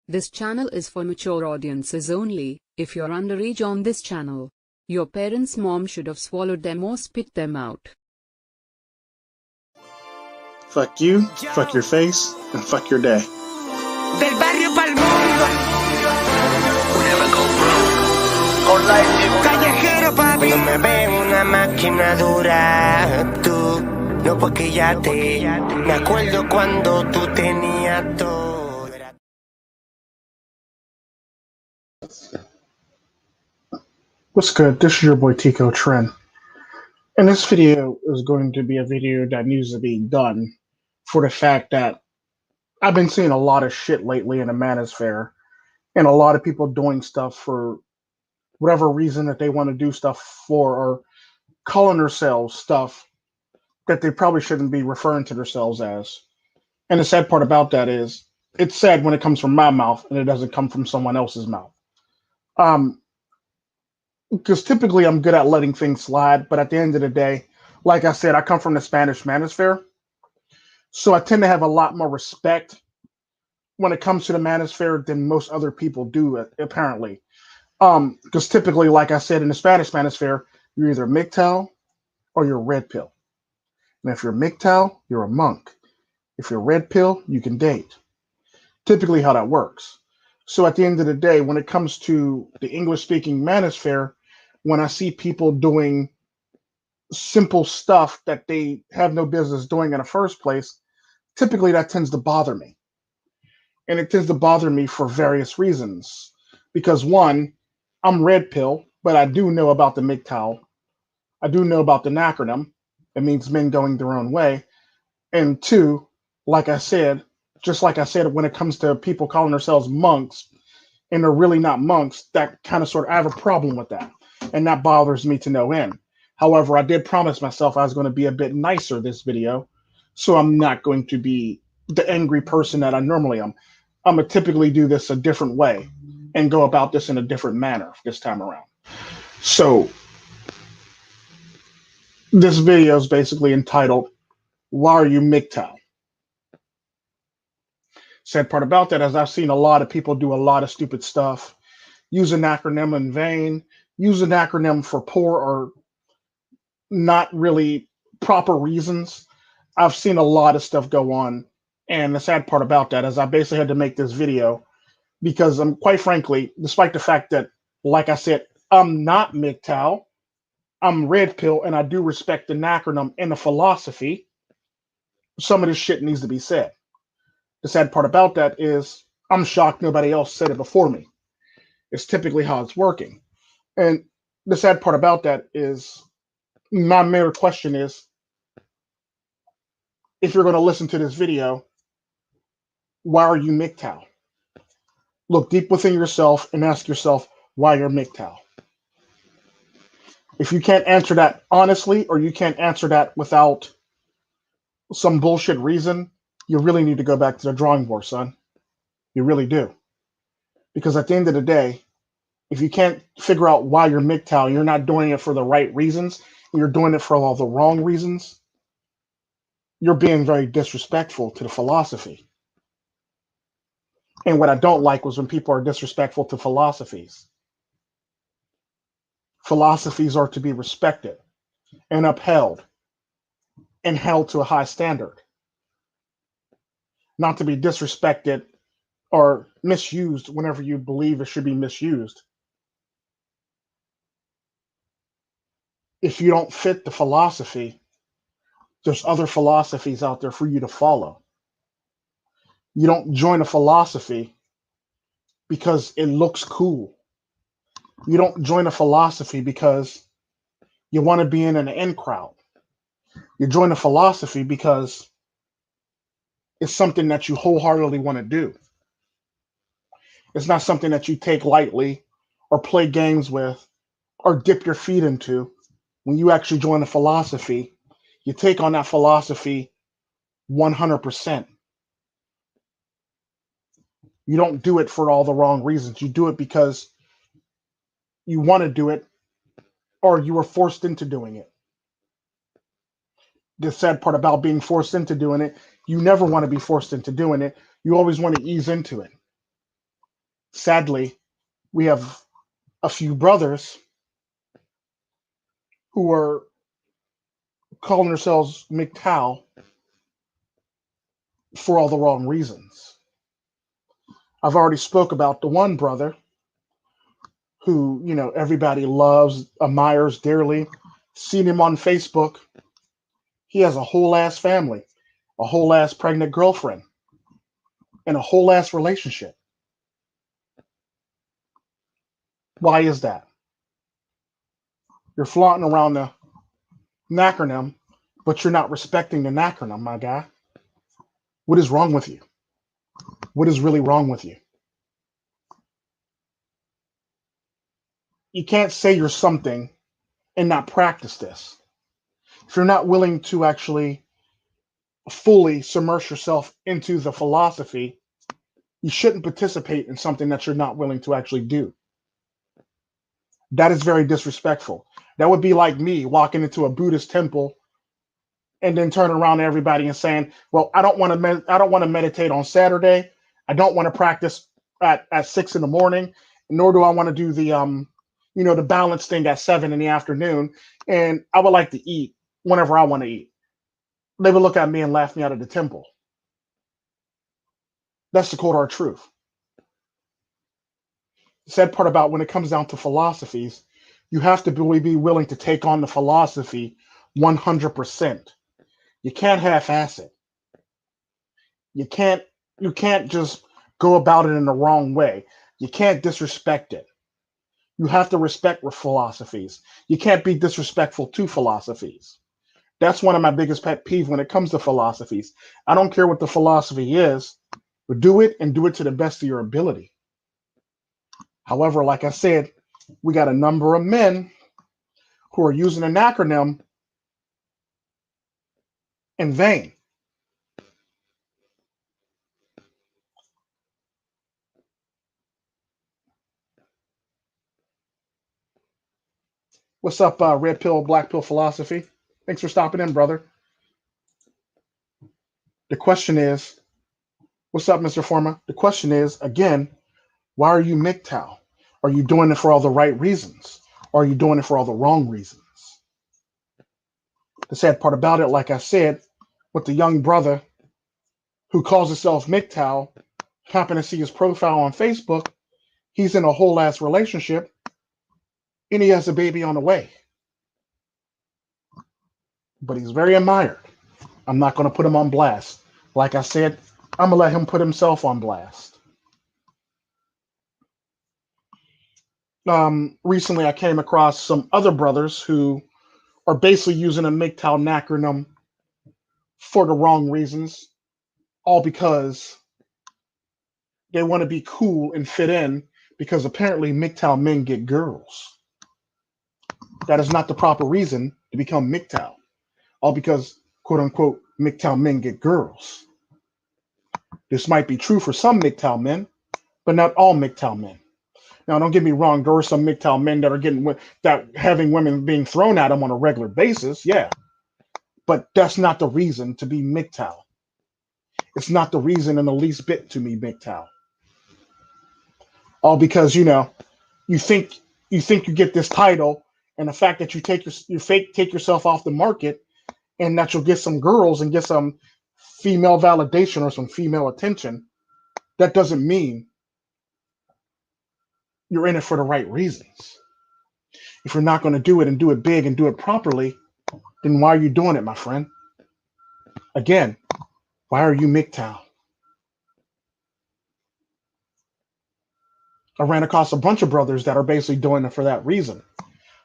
This channel is for mature audiences only. If you're underage on this channel, your parents' mom should have swallowed them or spit them out. Fuck you, fuck your face, and fuck your day. Del barrio pa'l mundo. Callejero papi. Cuando me ven una máquina dura, tú no porque ya te. Me acuerdo cuando tú tenías todo. What's good? This is your boy Tico, Tren. And this video is going to be a video that needs to be done for the fact that I've been seeing a lot of shit lately in the manosphere, and a lot of people doing stuff for whatever reason that they want to do stuff for, or calling themselves stuff that they probably shouldn't be referring to themselves as. And the sad part about that is it's sad when it comes from my mouth and it doesn't come from someone else's mouth. Because typically I'm good at letting things slide, but at the end of the day, like I said, I come from the Spanish manosphere, so I tend to have a lot more respect when it comes to the manosphere than most other people do, apparently. Because typically, like I said, in the Spanish manosphere, you're either MGTOW or you're red pill. And if you're MGTOW, you're a monk. If you're red pill, you can date. Typically how that works. So at the end of the day, when it comes to the English-speaking manosphere, when I see people doing simple stuff that they have no business doing in the first place, typically that tends to bother me. And it tends to bother me for various reasons. Because one, I'm red pill, but I do know about the MGTOW. I do know about the acronym. It means men going their own way. And two, like I said, just like I said, when it comes to people calling themselves monks, and they're really not monks, that kind of sort of, I have a problem with that. And that bothers me to no end. However, I did promise myself I was going to be a bit nicer this video, so I'm not going to be the angry person that I normally am. I'm going to typically do this a different way and go about this in a different manner this time around. So, this video is basically entitled, Why Are You MGTOW? Sad part about that is I've seen a lot of people do a lot of stupid stuff, use an acronym in vain, use an acronym for poor or not really proper reasons. I've seen a lot of stuff go on, and the sad part about that is I basically had to make this video because I'm quite frankly, despite the fact that, like I said, I'm not MGTOW, I'm red pill, and I do respect the acronym and the philosophy, some of this shit needs to be said. The sad part about that is I'm shocked nobody else said it before me. It's typically how it's working. And the sad part about that is my main question is, if you're going to listen to this video, why are you MGTOW? Look deep within yourself and ask yourself why you're MGTOW. If you can't answer that honestly, or you can't answer that without some bullshit reason, you really need to go back to the drawing board, son. You really do. Because at the end of the day, if you can't figure out why you're MGTOW, you're not doing it for the right reasons, you're doing it for all the wrong reasons, you're being very disrespectful to the philosophy. And what I don't like was when people are disrespectful to philosophies. Philosophies are to be respected and upheld and held to a high standard, not to be disrespected or misused whenever you believe it should be misused. If you don't fit the philosophy, there's other philosophies out there for you to follow. You don't join a philosophy because it looks cool. You don't join a philosophy because you want to be in an in crowd. You join a philosophy because it's something that you wholeheartedly want to do. It's not something that you take lightly or play games with or dip your feet into. When you actually join a philosophy, you take on that philosophy 100%. You don't do it for all the wrong reasons. You do it because you want to do it or you were forced into doing it. The sad part about being forced into doing it, you never want to be forced into doing it. You always want to ease into it. Sadly, we have a few brothers who are calling themselves MGTOW for all the wrong reasons. I've already spoke about the one brother who, everybody loves, admires dearly. Seen him on Facebook. He has a whole ass family, a whole ass pregnant girlfriend, and a whole ass relationship. Why is that? You're flaunting around the acronym, but you're not respecting the acronym, my guy. What is wrong with you? What is really wrong with you? You can't say you're something and not practice this. If you're not willing to actually fully submerge yourself into the philosophy, you shouldn't participate in something that you're not willing to actually do. That is very disrespectful. That would be like me walking into a Buddhist temple and then turning around to everybody and saying, "Well, I don't want to meditate on Saturday. I don't want to practice at 6 in the morning, nor do I want to do the balance thing at 7 in the afternoon. And I would like to eat whenever I want to eat." They would look at me and laugh me out of the temple. That's the cold hard truth. The sad part about when it comes down to philosophies, you have to be willing to take on the philosophy 100%. You can't half-ass it. You can't just go about it in the wrong way. You can't disrespect it. You have to respect philosophies. You can't be disrespectful to philosophies. That's one of my biggest pet peeves when it comes to philosophies. I don't care what the philosophy is, but do it and do it to the best of your ability. However, like I said, we got a number of men who are using an acronym in vain. What's up, red pill, black pill philosophy? Thanks for stopping in, brother. The question is, what's up, Mr. Forma? The question is, again, why are you MGTOW? Are you doing it for all the right reasons? Or are you doing it for all the wrong reasons? The sad part about it, like I said, with the young brother who calls himself MGTOW, happen to see his profile on Facebook, he's in a whole ass relationship and he has a baby on the way. But he's very admired. I'm not going to put him on blast. Like I said, I'm going to let him put himself on blast. Recently, I came across some other brothers who are basically using a MGTOW acronym for the wrong reasons, all because they want to be cool and fit in, because apparently MGTOW men get girls. That is not the proper reason to become MGTOW, all because, quote unquote, MGTOW men get girls. This might be true for some MGTOW men, but not all MGTOW men. Now, don't get me wrong. There are some MGTOW men that having women being thrown at them on a regular basis. Yeah, but that's not the reason to be MGTOW. It's not the reason in the least bit to be MGTOW. All because you think you get this title, and the fact that you take yourself off the market, and that you'll get some girls and get some female validation or some female attention, that doesn't mean you're in it for the right reasons. If you're not going to do it and do it big and do it properly, then why are you doing it, my friend? Again, why are you MGTOW? I ran across a bunch of brothers that are basically doing it for that reason,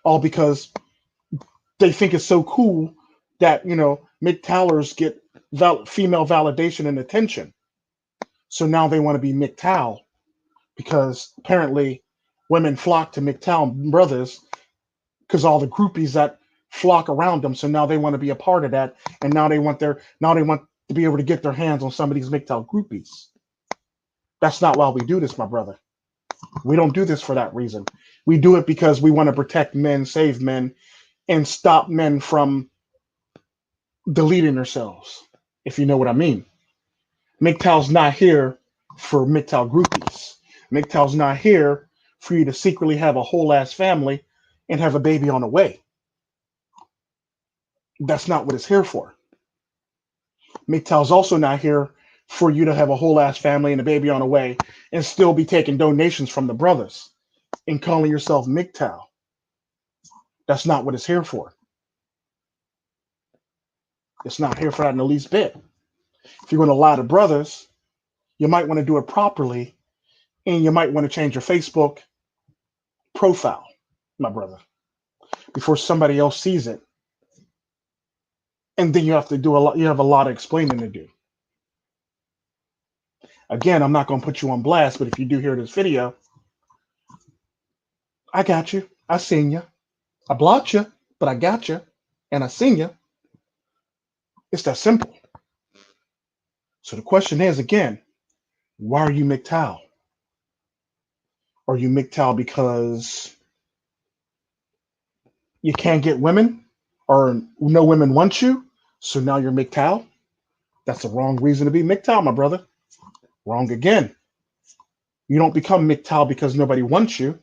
all because they think it's so cool that MGTOWers get female validation and attention. So now they want to be MGTOW because apparently women flock to MGTOW brothers because all the groupies that flock around them. So now they want to be a part of that, and now they want to be able to get their hands on some of these MGTOW groupies. That's not why we do this, my brother. We don't do this for that reason. We do it because we want to protect men, save men, and stop men from deleting themselves, if you know what I mean. MGTOW's not here for MGTOW groupies. MGTOW's not here for you to secretly have a whole ass family and have a baby on the way. That's not what it's here for. MGTOW's also not here for you to have a whole ass family and a baby on the way and still be taking donations from the brothers and calling yourself MGTOW. That's not what it's here for. It's not here for that in the least bit. If you're going to lie to brothers, you might want to do it properly, and you might want to change your Facebook profile, my brother, before somebody else sees it. And then you have to do a lot. You have a lot of explaining to do. Again, I'm not going to put you on blast, but if you do hear this video, I got you. I seen you. I blocked you, but I got you, and I seen you. It's that simple. So the question is, again, why are you MGTOW? Are you MGTOW because you can't get women or no women want you? So now you're MGTOW? That's the wrong reason to be MGTOW, my brother. Wrong again. You don't become MGTOW because nobody wants you,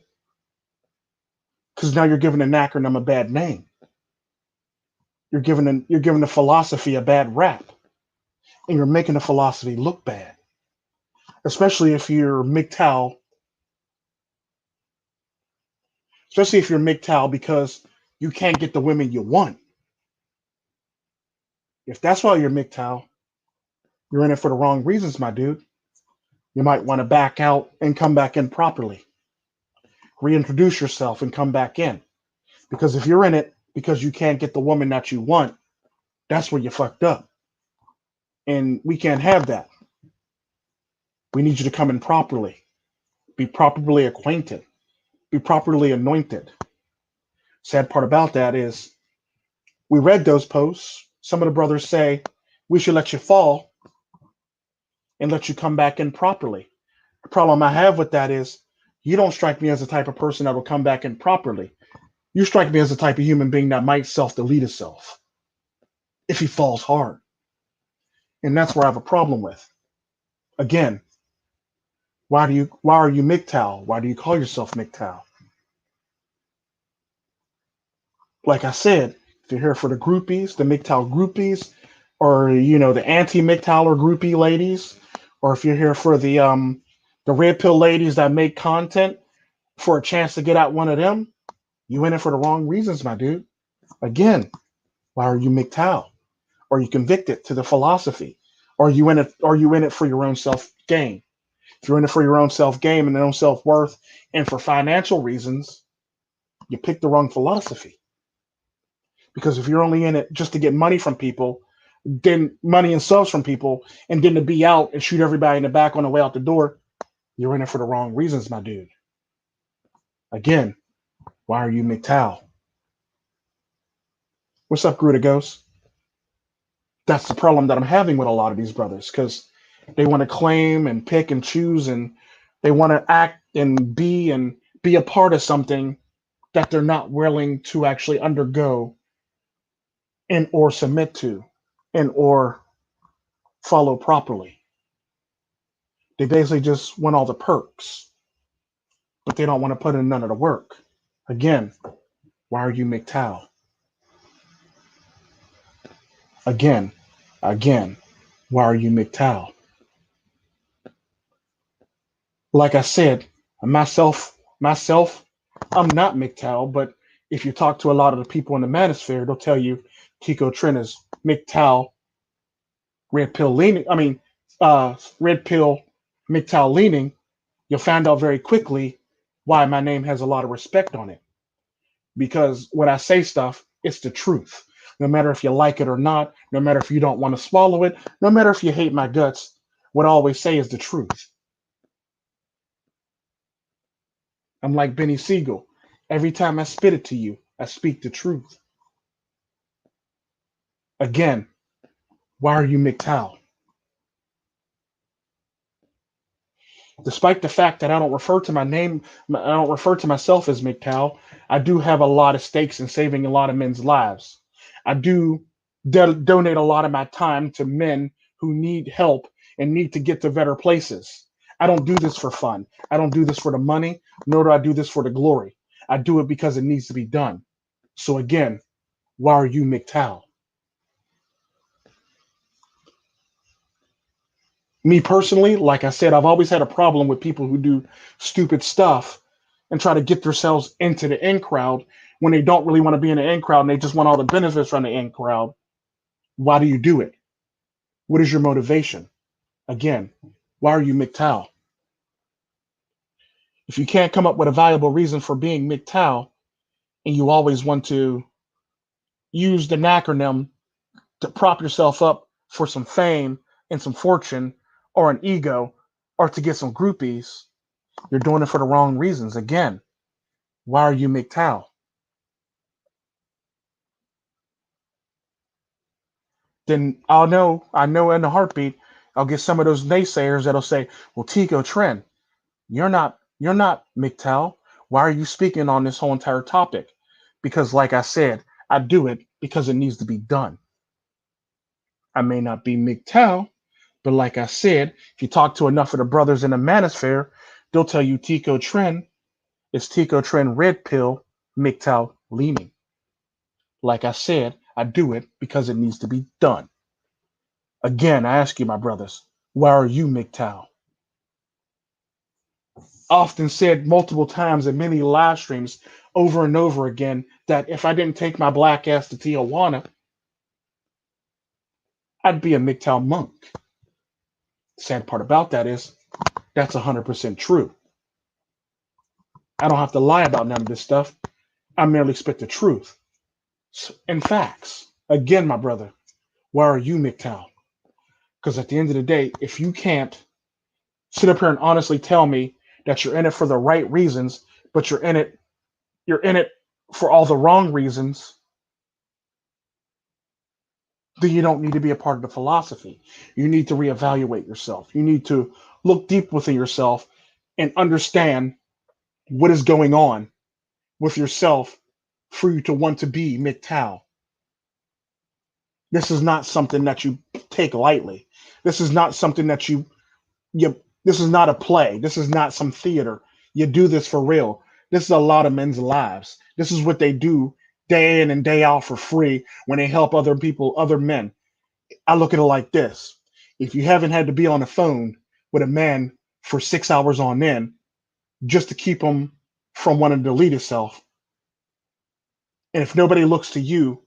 because now you're giving an acronym a bad name. You're giving the philosophy a bad rap, and you're making the philosophy look bad. Especially if you're MGTOW. Especially if you're MGTOW because you can't get the women you want. If that's why you're MGTOW, you're in it for the wrong reasons, my dude. You might want to back out and come back in properly. Reintroduce yourself and come back in. Because if you're in it because you can't get the woman that you want, that's where you fucked up. And we can't have that. We need you to come in properly. Be properly acquainted. Be properly anointed. Sad part about that is we read those posts. Some of the brothers say we should let you fall and let you come back in properly. The problem I have with that is you don't strike me as the type of person that will come back in properly. You strike me as the type of human being that might self-delete himself if he falls hard. And that's where I have a problem with. Again, why are you MGTOW? Why do you call yourself MGTOW? Like I said, if you're here for the groupies, the MGTOW groupies, or the anti-MGTOW or groupie ladies, or if you're here for the red pill ladies that make content for a chance to get out one of them, you in it for the wrong reasons, my dude. Again, why are you MGTOW? Are you convicted to the philosophy? Are you in it for your own self gain? If you're in it for your own self gain and your own self worth, and for financial reasons, you picked the wrong philosophy. Because if you're only in it just to get money from people, then money and subs from people, and then to be out and shoot everybody in the back on the way out the door, you're in it for the wrong reasons, my dude. Again, why are you MGTOW? What's up, Gruda Ghost? That's the problem that I'm having with a lot of these brothers, because they want to claim and pick and choose, and they want to act and be a part of something that they're not willing to actually undergo and or submit to and or follow properly. They basically just want all the perks, but they don't want to put in none of the work. Again, why are you MGTOW? Again, why are you MGTOW? Like I said, myself, I'm not MGTOW, but if you talk to a lot of the people in the manosphere, they'll tell you Tico Tren is MGTOW, red pill leaning. Red pill MGTOW leaning. You'll find out very quickly why my name has a lot of respect on it. Because when I say stuff, it's the truth. No matter if you like it or not, no matter if you don't want to swallow it, no matter if you hate my guts, what I always say is the truth. I'm like Benny Siegel. Every time I spit it to you, I speak the truth. Again, why are you MGTOW? Despite the fact that I don't refer to myself as MGTOW, I do have a lot of stakes in saving a lot of men's lives. I do donate a lot of my time to men who need help and need to get to better places. I don't do this for fun. I don't do this for the money, nor do I do this for the glory. I do it because it needs to be done. So again, why are you MGTOW? Me personally, like I said, I've always had a problem with people who do stupid stuff and try to get themselves into the in crowd when they don't really want to be in the in crowd and they just want all the benefits from the in crowd. Why do you do it? What is your motivation? Again, why are you MGTOW? If you can't come up with a valuable reason for being MGTOW and you always want to use the acronym to prop yourself up for some fame and some fortune or an ego or to get some groupies, you're doing it for the wrong reasons. Again, why are you MGTOW? Then I know in a heartbeat, I'll get some of those naysayers that'll say, well, Tico, Tren, you're not MGTOW. Why are you speaking on this whole entire topic? Because like I said, I do it because it needs to be done. I may not be MGTOW, but like I said, if you talk to enough of the brothers in the manosphere, they'll tell you Tico Tren is Tico Tren red pill MGTOW leaning. Like I said, I do it because it needs to be done. Again, I ask you, my brothers, why are you MGTOW? Often said multiple times in many live streams over and over again that if I didn't take my black ass to Tijuana, I'd be a MGTOW monk. Sad part about that is that's 100% true. I don't have to lie about none of this stuff. I merely spit the truth and facts. Again, my brother, why are you MGTOW? Because at the end of the day, if you can't sit up here and honestly tell me that you're in it for the right reasons, but you're in it for all the wrong reasons, then you don't need to be a part of the philosophy. You need to reevaluate yourself. You need to look deep within yourself and understand what is going on with yourself for you to want to be MGTOW. This is not something that you take lightly. This is not something that you this is not a play. This is not some theater. You do this for real. This is a lot of men's lives. This is what they do day in and day out for free when they help other people, other men. I look at it like this. If you haven't had to be on the phone with a man for 6 hours on end just to keep him from wanting to delete himself, and if nobody looks to you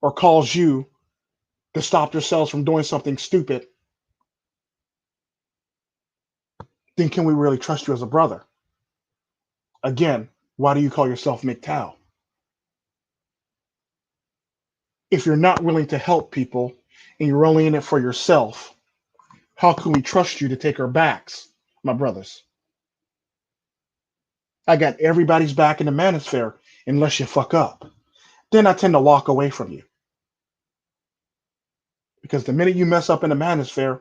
or calls you to stop yourselves from doing something stupid, then can we really trust you as a brother? Again, why do you call yourself MGTOW? If you're not willing to help people and you're only in it for yourself, how can we trust you to take our backs, my brothers? I got everybody's back in the manosphere unless you fuck up. Then I tend to walk away from you. Because the minute you mess up in the manosphere,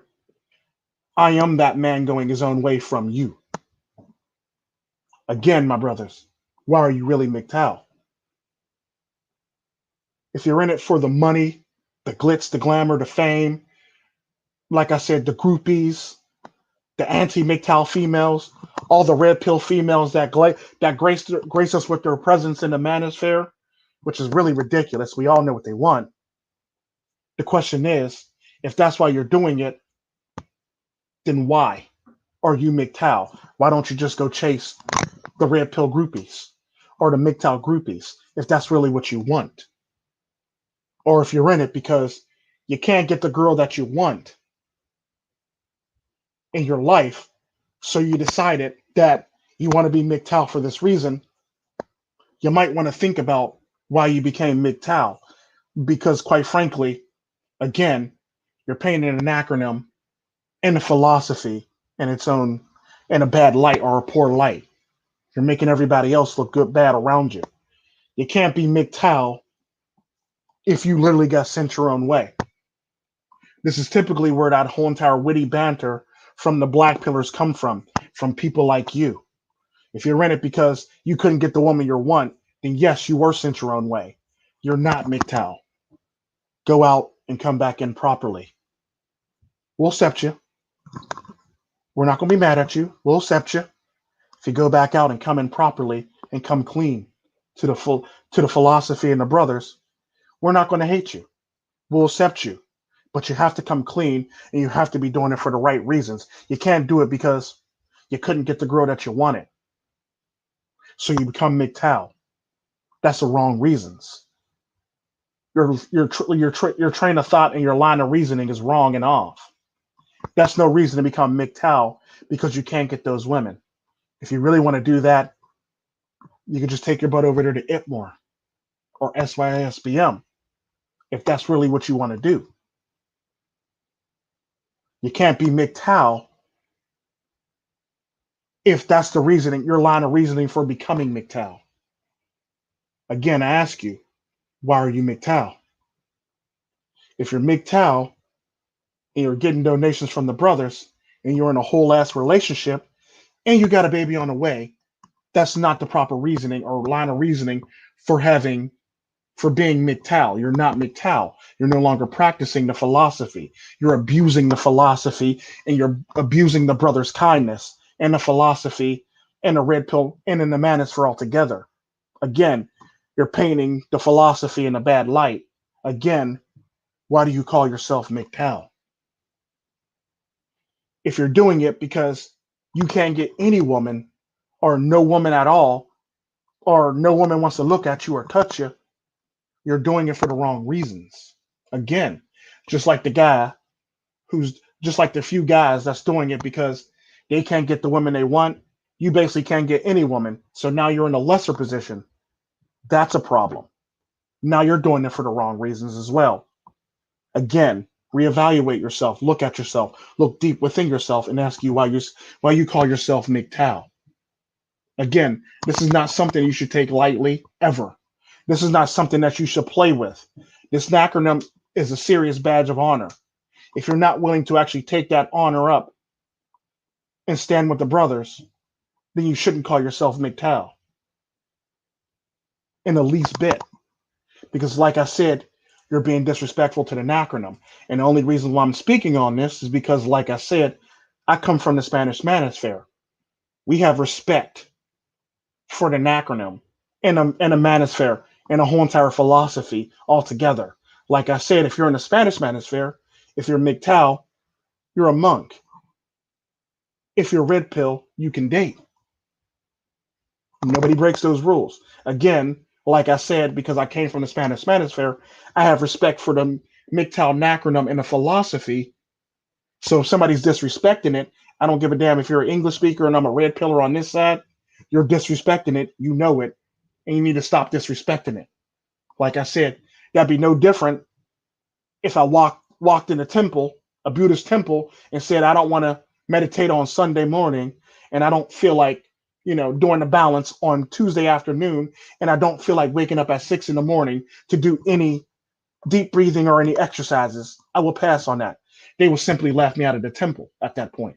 I am that man going his own way from you. Again, my brothers, why are you really MGTOW? If you're in it for the money, the glitz, the glamour, the fame, like I said, the groupies, the anti-MGTOW females, all the red pill females that grace us with their presence in the manosphere, which is really ridiculous. We all know what they want. The question is, if that's why you're doing it, then why are you MGTOW? Why don't you just go chase the red pill groupies or the MGTOW groupies if that's really what you want? Or if you're in it because you can't get the girl that you want in your life, so you decided that you want to be MGTOW for this reason, you might want to think about why you became MGTOW. Because quite frankly, again, you're painting an acronym and a philosophy in its own in a bad light or a poor light. You're making everybody else look good bad around you. You can't be MGTOW if you literally got sent your own way. This is typically where that whole entire witty banter from the black pillars come from people like you. If you're in it because you couldn't get the woman you want, then yes, you were sent your own way. You're not MGTOW. Go out and come back in properly. We'll accept you. We're not going to be mad at you. We'll accept you if you go back out and come in properly and come clean to the philosophy and the brothers. We're not going to hate you. We'll accept you, but you have to come clean and you have to be doing it for the right reasons. You can't do it because you couldn't get the girl that you wanted, so you become MGTOW. That's the wrong reasons. Your train of thought and your line of reasoning is wrong and off. That's no reason to become MGTOW because you can't get those women. If you really want to do that, you can just take your butt over there to Itmore or SYSBM if that's really what you want to do. You can't be MGTOW if that's the reasoning, your line of reasoning for becoming MGTOW. Again, I ask you, why are you MGTOW? If you're MGTOW and you're getting donations from the brothers and you're in a whole ass relationship and you got a baby on the way, that's not the proper reasoning or line of reasoning for being MGTOW. You're not MGTOW. You're no longer practicing the philosophy. You're abusing the philosophy and you're abusing the brother's kindness and the philosophy and the red pill and in the manosphere altogether. Again, you're painting the philosophy in a bad light. Again, why do you call yourself MGTOW? If you're doing it because you can't get any woman or no woman at all, or no woman wants to look at you or touch you, you're doing it for the wrong reasons. Again, just like the few guys that's doing it because they can't get the women they want, you basically can't get any woman. So now you're in a lesser position. That's a problem. Now you're doing it for the wrong reasons as well. Again, reevaluate yourself, look at yourself, look deep within yourself and ask you why you call yourself MGTOW. Again, this is not something you should take lightly ever. This is not something that you should play with. This acronym is a serious badge of honor. If you're not willing to actually take that honor up and stand with the brothers, then you shouldn't call yourself MGTOW in the least bit. Because like I said, you're being disrespectful to the acronym. And the only reason why I'm speaking on this is because, like I said, I come from the Spanish Manosphere. We have respect for the acronym and a manosphere and a whole entire philosophy altogether. Like I said, if you're in the Spanish Manosphere, if you're MGTOW, you're a monk. If you're red pill, you can date. Nobody breaks those rules. Again, like I said, because I came from the Spanish Manosphere, I have respect for the MGTOW acronym and the philosophy. So if somebody's disrespecting it, I don't give a damn if you're an English speaker and I'm a red pillar on this side. You're disrespecting it. You know it. And you need to stop disrespecting it. Like I said, that'd be no different if I walked in a temple, a Buddhist temple, and said, I don't want to meditate on Sunday morning and I don't feel like, doing the balance on Tuesday afternoon, and I don't feel like waking up at 6 a.m. to do any deep breathing or any exercises. I will pass on that. They will simply laugh me out of the temple at that point.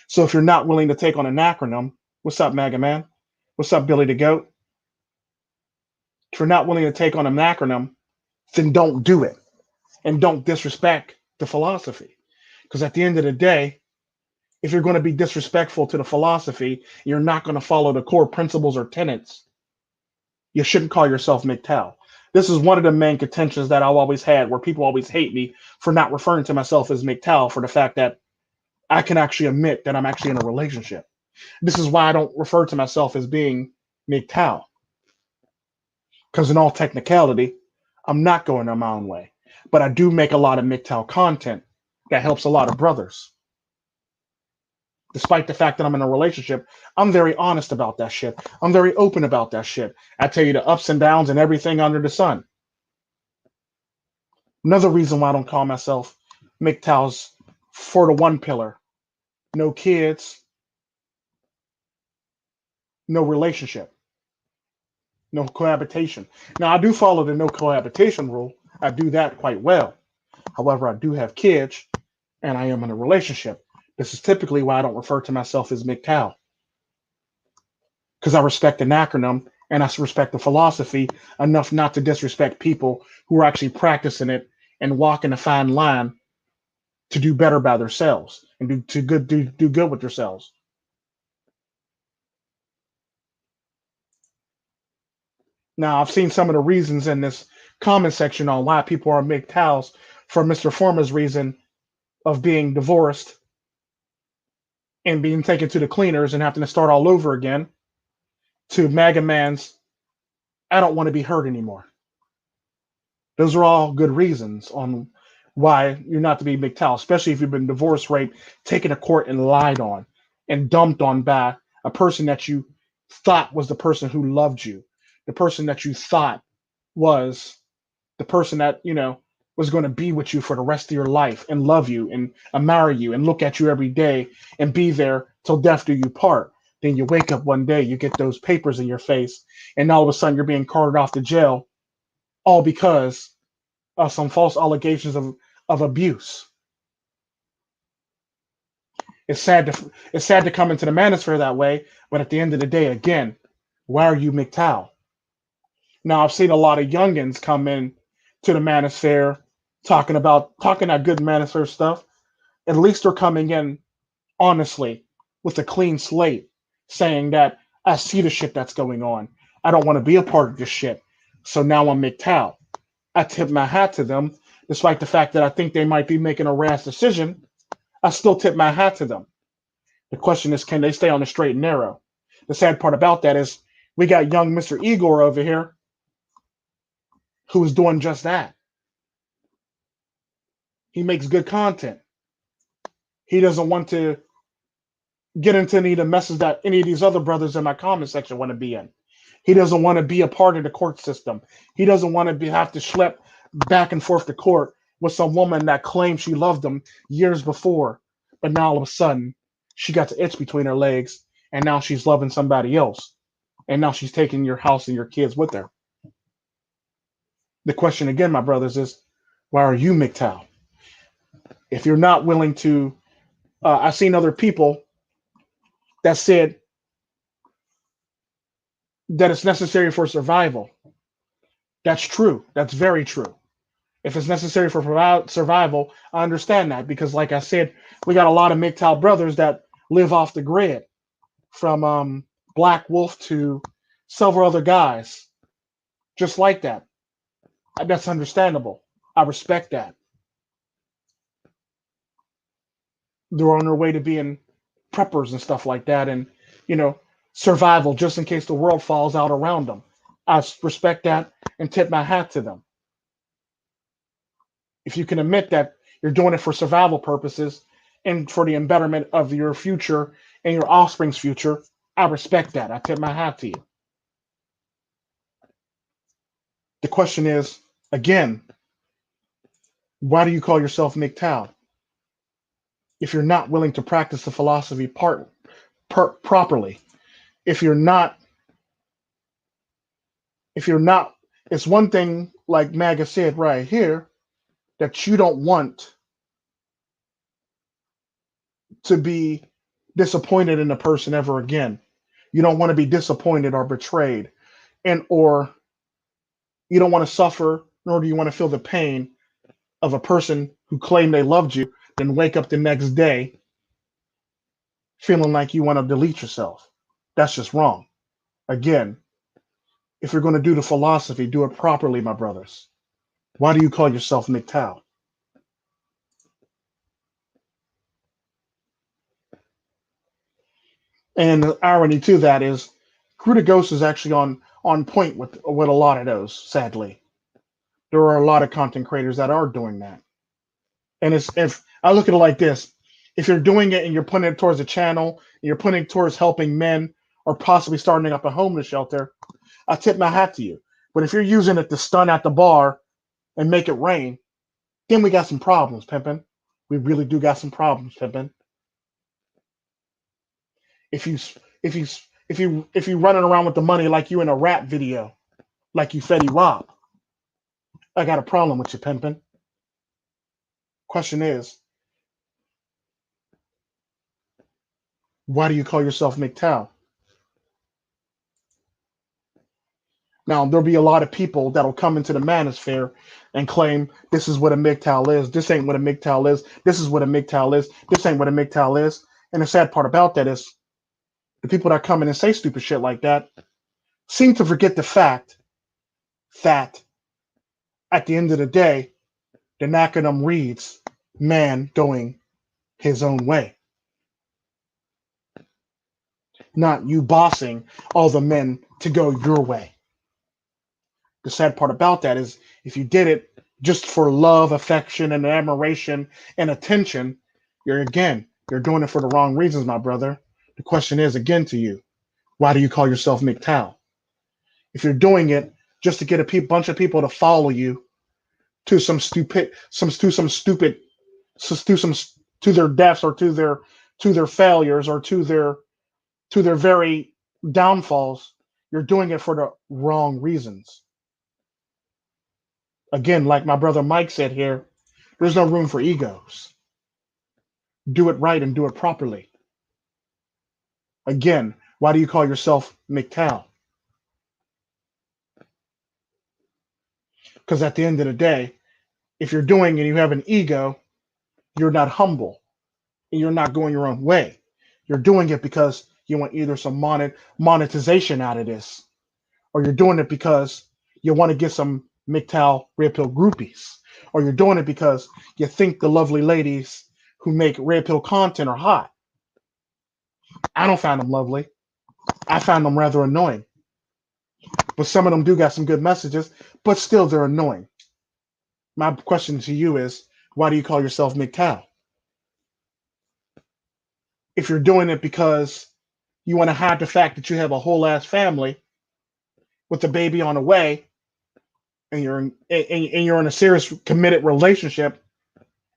So if you're not willing to take on an acronym, what's up, Mega Man? What's up, Billy the Goat? If you're not willing to take on an acronym, then don't do it. And don't disrespect the philosophy. Because at the end of the day, if you're going to be disrespectful to the philosophy, you're not going to follow the core principles or tenets, you shouldn't call yourself MGTOW. This is one of the main contentions that I've always had, where people always hate me for not referring to myself as MGTOW, for the fact that I can actually admit that I'm actually in a relationship. This is why I don't refer to myself as being MGTOW. Because in all technicality, I'm not going on my own way. But I do make a lot of MGTOW content that helps a lot of brothers. Despite the fact that I'm in a relationship, I'm very honest about that shit. I'm very open about that shit. I tell you the ups and downs and everything under the sun. Another reason why I don't call myself MGTOW's for the one pillar. No kids, no relationship, no cohabitation. Now, I do follow the no cohabitation rule. I do that quite well. However, I do have kids and I am in a relationship. This is typically why I don't refer to myself as MGTOW. Because I respect the acronym and I respect the philosophy enough not to disrespect people who are actually practicing it and walking a fine line to do better by themselves and do good with yourselves. Now, I've seen some of the reasons in this comment section on why people are MGTOWs for Mr. Forma's reason of being divorced and being taken to the cleaners and having to start all over again, to MAGA Man's I don't want to be hurt anymore. Those are all good reasons on why you're not to be MGTOW, especially if you've been divorced, raped, taken to court, and lied on and dumped on by a person that you thought was the person who loved you, the person that you thought was the person that, was going to be with you for the rest of your life and love you and marry you and look at you every day and be there till death do you part. Then you wake up one day, you get those papers in your face, and all of a sudden you're being carted off to jail, all because of some false allegations of abuse. It's sad to come into the manosphere that way, but at the end of the day, again, why are you MGTOW? Now I've seen a lot of youngins come in to the manosphere talking that good manosphere stuff. At least they're coming in honestly with a clean slate, saying that I see the shit that's going on. I don't want to be a part of this shit. So now I'm MGTOW. I tip my hat to them, despite the fact that I think they might be making a rash decision. I still tip my hat to them. The question is, can they stay on the straight and narrow? The sad part about that is we got young Mr. Igor over here who is doing just that. He makes good content. He doesn't want to get into any of the messes that any of these other brothers in my comment section want to be in. He doesn't want to be a part of the court system. He doesn't want to have to schlep back and forth to court with some woman that claimed she loved him years before, but now all of a sudden she got the itch between her legs, and now she's loving somebody else, and now she's taking your house and your kids with her. The question again, my brothers, is why are you MGTOW? If you're not willing to, I've seen other people that said that it's necessary for survival. That's true. That's very true. If it's necessary for survival, I understand that because, like I said, we got a lot of MGTOW brothers that live off the grid, from Black Wolf to several other guys, just like that. That's understandable. I respect that. They're on their way to being preppers and stuff like that, and survival just in case the world falls out around them. I respect that and tip my hat to them. If you can admit that you're doing it for survival purposes and for the betterment of your future and your offspring's future, I respect that. I tip my hat to you. The question is, again, why do you call yourself MGTOW? If you're not willing to practice the philosophy properly, if you're not, it's one thing, like MAGA said right here, that you don't want to be disappointed in a person ever again. You don't want to be disappointed or betrayed, or you don't want to suffer, nor do you want to feel the pain of a person who claimed they loved you, then wake up the next day feeling like you want to delete yourself. That's just wrong. Again, if you're going to do the philosophy, do it properly, my brothers. Why do you call yourself MGTOW? And the irony to that is, Crew to Ghost is actually on point with a lot of those. Sadly, there are a lot of content creators that are doing that. And if I look at it like this, if you're doing it and you're putting it towards a channel, and you're putting it towards helping men or possibly starting up a homeless shelter, I tip my hat to you. But if you're using it to stun at the bar and make it rain, then we got some problems, pimpin'. We really do got some problems, pimpin'. If you running around with the money like you in a rap video, like you Fetty Wap, I got a problem with you, pimpin'. Question is, why do you call yourself MGTOW? Now, there'll be a lot of people that'll come into the manosphere and claim this is what a MGTOW is. This ain't what a MGTOW is. This is what a MGTOW is. This ain't what a MGTOW is. And the sad part about that is the people that come in and say stupid shit like that seem to forget the fact that at the end of the day, the acronym reads man going his own way, not you bossing all the men to go your way. The sad part about that is if you did it just for love, affection, and admiration and attention, you're doing it for the wrong reasons, my brother. The question is again to you, why do you call yourself MGTOW? If you're doing it just to get a bunch of people to follow you to to their deaths or to their failures or to their very downfalls, you're doing it for the wrong reasons. Again, like my brother Mike said here, there's no room for egos. Do it right and do it properly. Again, why do you call yourself MGTOW? Because at the end of the day, if you're doing and you have an ego, you're not humble and you're not going your own way. You're doing it because you want either some monetization out of this, or you're doing it because you want to get some MGTOW red pill groupies, or you're doing it because you think the lovely ladies who make red pill content are hot. I don't find them lovely. I find them rather annoying. But some of them do got some good messages, but still they're annoying. My question to you is, why do you call yourself MGTOW? If you're doing it because you want to hide the fact that you have a whole ass family with a baby on the way, and you're in a serious committed relationship,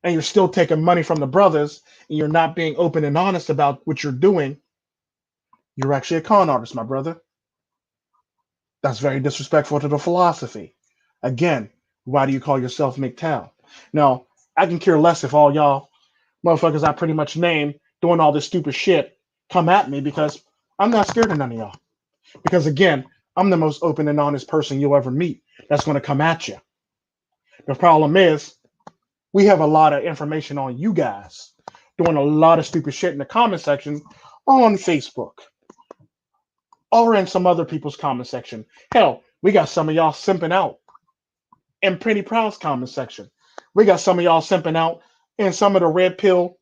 and you're still taking money from the brothers, and you're not being open and honest about what you're doing, you're actually a con artist, my brother. That's very disrespectful to the philosophy. Again, why do you call yourself MGTOW? Now, I can care less if all y'all motherfuckers I pretty much named doing all this stupid shit come at me, because I'm not scared of none of y'all. Because again, I'm the most open and honest person you'll ever meet that's going to come at you. The problem is, we have a lot of information on you guys doing a lot of stupid shit in the comment section or on Facebook or in some other people's comment section. Hell, we got some of y'all simping out in Pretty Proud's comment section. We got some of y'all simping out in some of the red pill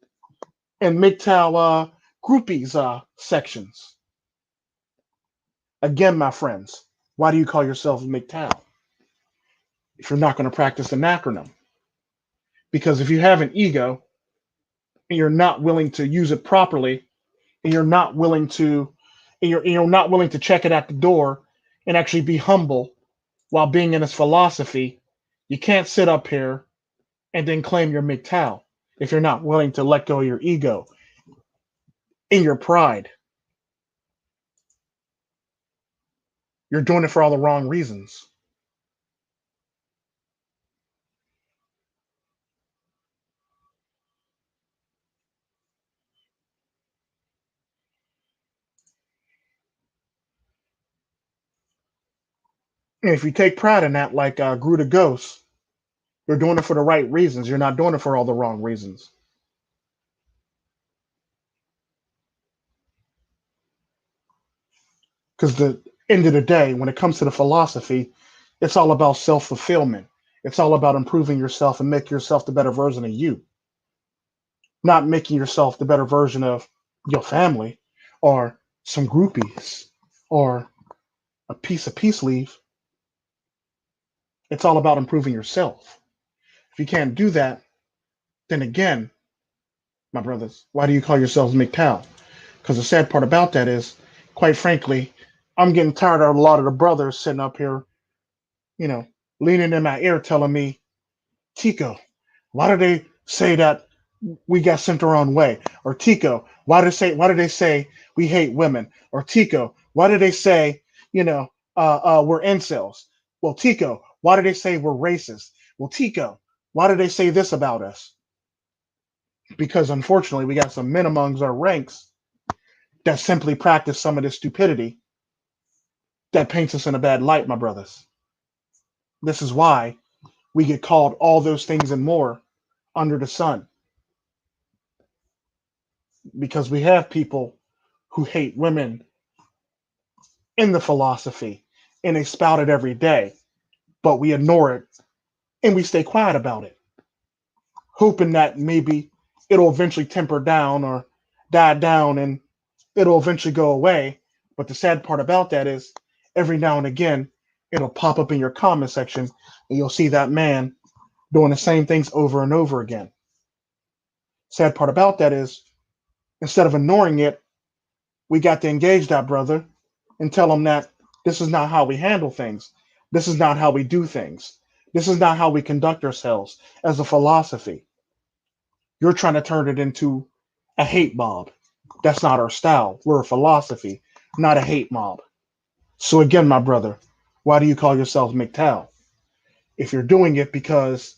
and MGTOW groupies sections. Again, my friends, why do you call yourself MGTOW if you're not going to practice an acronym? Because if you have an ego and you're not willing to use it properly, and you're not willing to check it at the door and actually be humble while being in its philosophy, you can't sit up here and then claim you're MGTOW if you're not willing to let go of your ego and your pride. You're doing it for all the wrong reasons. And if you take pride in that, like Grew the Ghost, you're doing it for the right reasons. You're not doing it for all the wrong reasons. Because the end of the day, when it comes to the philosophy, it's all about self-fulfillment. It's all about improving yourself and making yourself the better version of you, not making yourself the better version of your family or some groupies or a piece of peace leaf. It's all about improving yourself. If you can't do that, then again, my brothers, why do you call yourselves MGTOW? Because the sad part about that is, quite frankly, I'm getting tired of a lot of the brothers sitting up here, you know, leaning in my ear telling me, Tico, why do they say that we got sent the wrong way? Or Tico, why do they say we hate women? Or Tico, why do they say, we're incels? Well, Tico, why do they say we're racist? Well, Tico, why do they say this about us? Because unfortunately, we got some men amongst our ranks that simply practice some of this stupidity that paints us in a bad light, my brothers. This is why we get called all those things and more under the sun, because we have people who hate women in the philosophy and they spout it every day, but we ignore it and we stay quiet about it, hoping that maybe it'll eventually temper down or die down and it'll eventually go away. But the sad part about that is every now and again, it'll pop up in your comment section and you'll see that man doing the same things over and over again. Sad part about that is instead of ignoring it, we got to engage that brother and tell him that this is not how we handle things. This is not how we do things. This is not how we conduct ourselves as a philosophy. You're trying to turn it into a hate mob. That's not our style. We're a philosophy, not a hate mob. So again, my brother, why do you call yourself MGTOW? If you're doing it because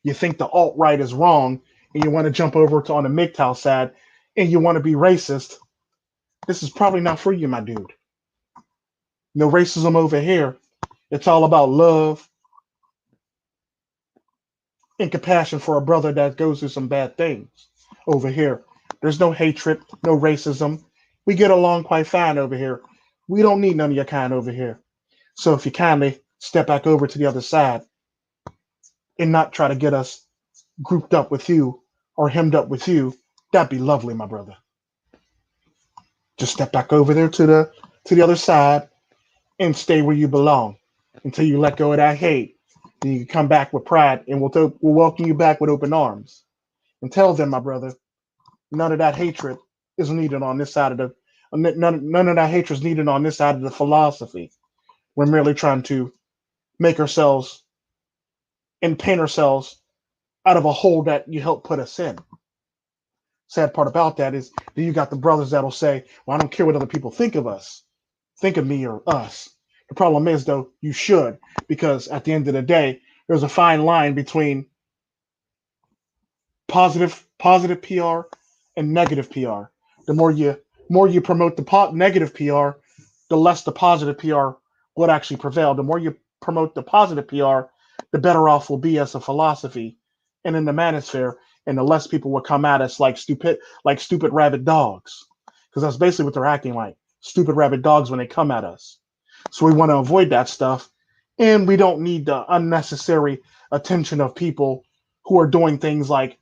you think the alt-right is wrong and you want to jump over to on the MGTOW side and you want to be racist, this is probably not for you, my dude. No racism over here. It's all about love and compassion for a brother that goes through some bad things over here. There's no hatred, no racism. We get along quite fine over here. We don't need none of your kind over here. So if you kindly step back over to the other side and not try to get us grouped up with you or hemmed up with you, that'd be lovely, my brother. Just step back over there to the other side and stay where you belong until you let go of that hate. Then you can come back with pride and we'll welcome you back with open arms. And tell them, my brother, none of that hatred is needed on this side of the none of that hatred is needed on this side of the philosophy. We're merely trying to make ourselves and paint ourselves out of a hole that you helped put us in. Sad part about that is that you got the brothers that'll say, well, I don't care what other people think of us. Think of me or us. The problem is, though, you should, because at the end of the day, there's a fine line between positive PR and negative PR. The more you promote the negative PR, the less the positive PR would actually prevail. The more you promote the positive PR, the better off we'll be as a philosophy and in the manosphere, and the less people will come at us like stupid rabid dogs. Because that's basically what they're acting like. Stupid rabid dogs when they come at us. So we want to avoid that stuff. And we don't need the unnecessary attention of people who are doing things like,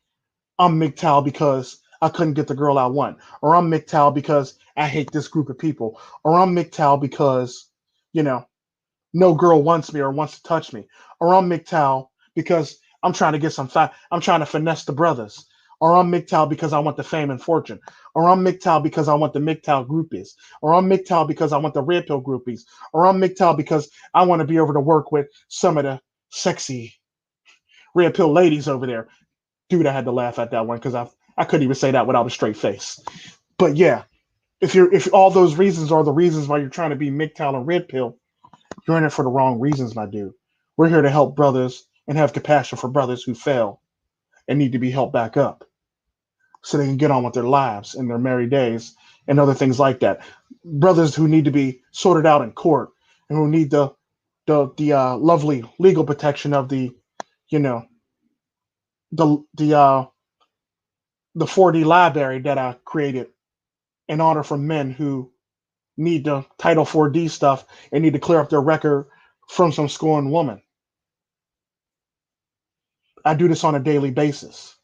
I'm MGTOW because I couldn't get the girl I want. Or I'm MGTOW because I hate this group of people. Or I'm MGTOW because, no girl wants me or wants to touch me. Or I'm MGTOW because I'm trying to get some I'm trying to finesse the brothers. Or I'm MGTOW because I want the fame and fortune. Or I'm MGTOW because I want the MGTOW groupies. Or I'm MGTOW because I want the red pill groupies. Or I'm MGTOW because I want to be able to work with some of the sexy red pill ladies over there. Dude, I had to laugh at that one because I couldn't even say that without a straight face. But yeah, if all those reasons are the reasons why you're trying to be MGTOW and red pill, you're in it for the wrong reasons, my dude. We're here to help brothers and have compassion for brothers who fail and need to be helped back up so they can get on with their lives and their merry days and other things like that. Brothers who need to be sorted out in court and who need the lovely legal protection of the 4D library that I created in honor for men who need the Title 4D stuff and need to clear up their record from some scorned woman. I do this on a daily basis.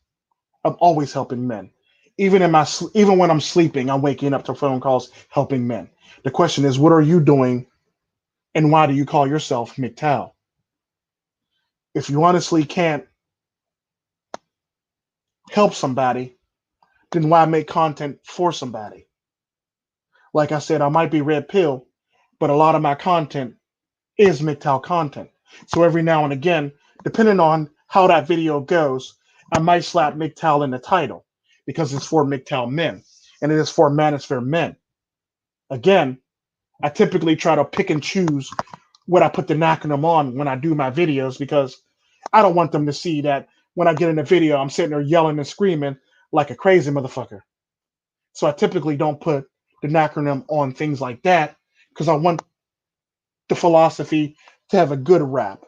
I'm always helping men. Even when I'm sleeping, I'm waking up to phone calls helping men. The question is, what are you doing and why do you call yourself MGTOW? If you honestly can't help somebody, then why make content for somebody? Like I said, I might be red pill, but a lot of my content is MGTOW content. So every now and again, depending on how that video goes, I might slap MGTOW in the title because it's for MGTOW men and it is for manosphere men. Again, I typically try to pick and choose what I put the acronym on when I do my videos because I don't want them to see that when I get in a video, I'm sitting there yelling and screaming like a crazy motherfucker. So I typically don't put the acronym on things like that because I want the philosophy to have a good rap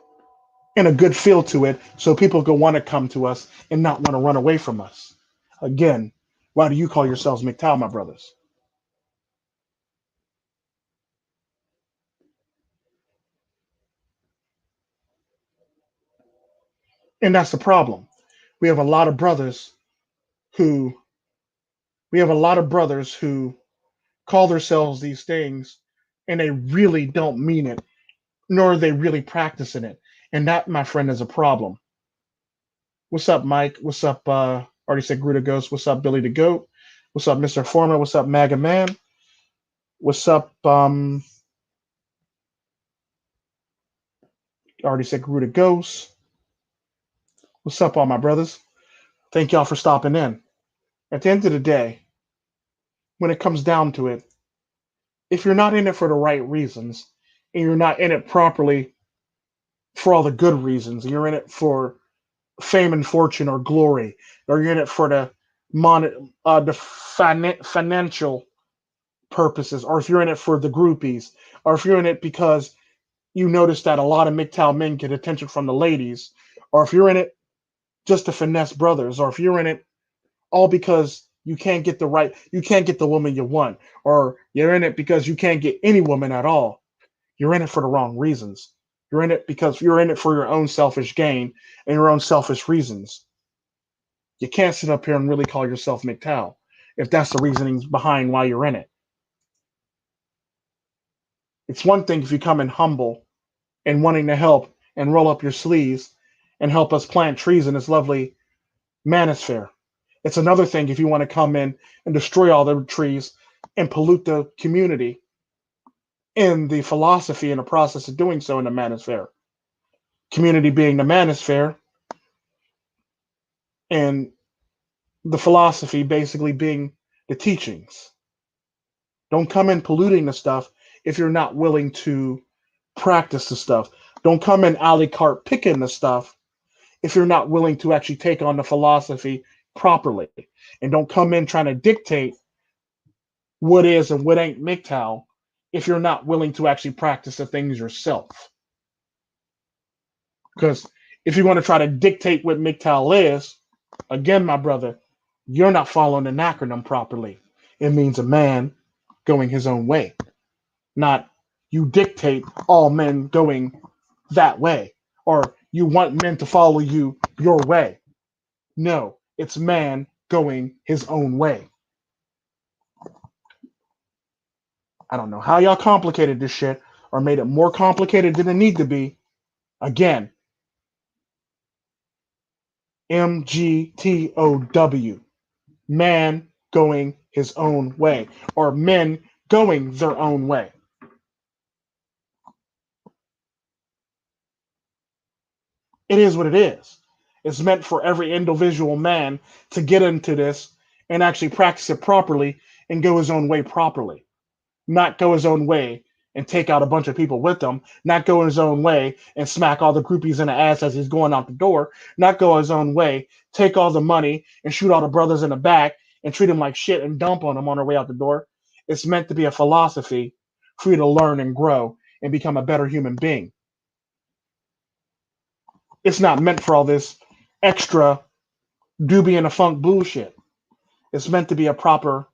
and a good feel to it so people can want to come to us and not want to run away from us. Again, why do you call yourselves MGTOW, my brothers? And that's the problem. We have a lot of brothers who we have a lot of brothers who call themselves these things and they really don't mean it, nor are they really practicing it. And that, my friend, is a problem. What's up, Mike? What's up? Already said Gruda Ghost. What's up, Billy the Goat? What's up, Mr. Foreman? What's up, Maga Man? What's up? Already said Gruda Ghost. What's up, all my brothers? Thank y'all for stopping in. At the end of the day, when it comes down to it, if you're not in it for the right reasons, and you're not in it properly for all the good reasons, and you're in it for fame and fortune or glory, or you're in it for the financial purposes, or if you're in it for the groupies, or if you're in it because you notice that a lot of MGTOW men get attention from the ladies, or if you're in it just to finesse brothers, or if you're in it all because you can't get the woman you want, or you're in it because you can't get any woman at all. You're in it for the wrong reasons. You're in it because you're in it for your own selfish gain and your own selfish reasons. You can't sit up here and really call yourself MGTOW if that's the reasoning behind why you're in it. It's one thing if you come in humble and wanting to help and roll up your sleeves and help us plant trees in this lovely manosphere. It's another thing if you want to come in and destroy all the trees and pollute the community in the philosophy and the process of doing so in the manosphere. Community being the manosphere and the philosophy basically being the teachings. Don't come in polluting the stuff if you're not willing to practice the stuff. Don't come in a la carte picking the stuff if you're not willing to actually take on the philosophy properly. And don't come in trying to dictate what is and what ain't MGTOW if you're not willing to actually practice the things yourself. Because if you want to try to dictate what MGTOW is, again, my brother, you're not following an acronym properly. It means a man going his own way, not you dictate all men going that way, or you want men to follow you your way. No, it's man going his own way. I don't know how y'all complicated this shit or made it more complicated than it need to be. Again, MGTOW, man going his own way, or men going their own way. It is what it is. It's meant for every individual man to get into this and actually practice it properly and go his own way properly. Not go his own way and take out a bunch of people with him, not go his own way and smack all the groupies in the ass as he's going out the door, not go his own way, take all the money and shoot all the brothers in the back and treat them like shit and dump on them on their way out the door. It's meant to be a philosophy for you to learn and grow and become a better human being. It's not meant for all this extra doobie and a funk bullshit. It's meant to be a proper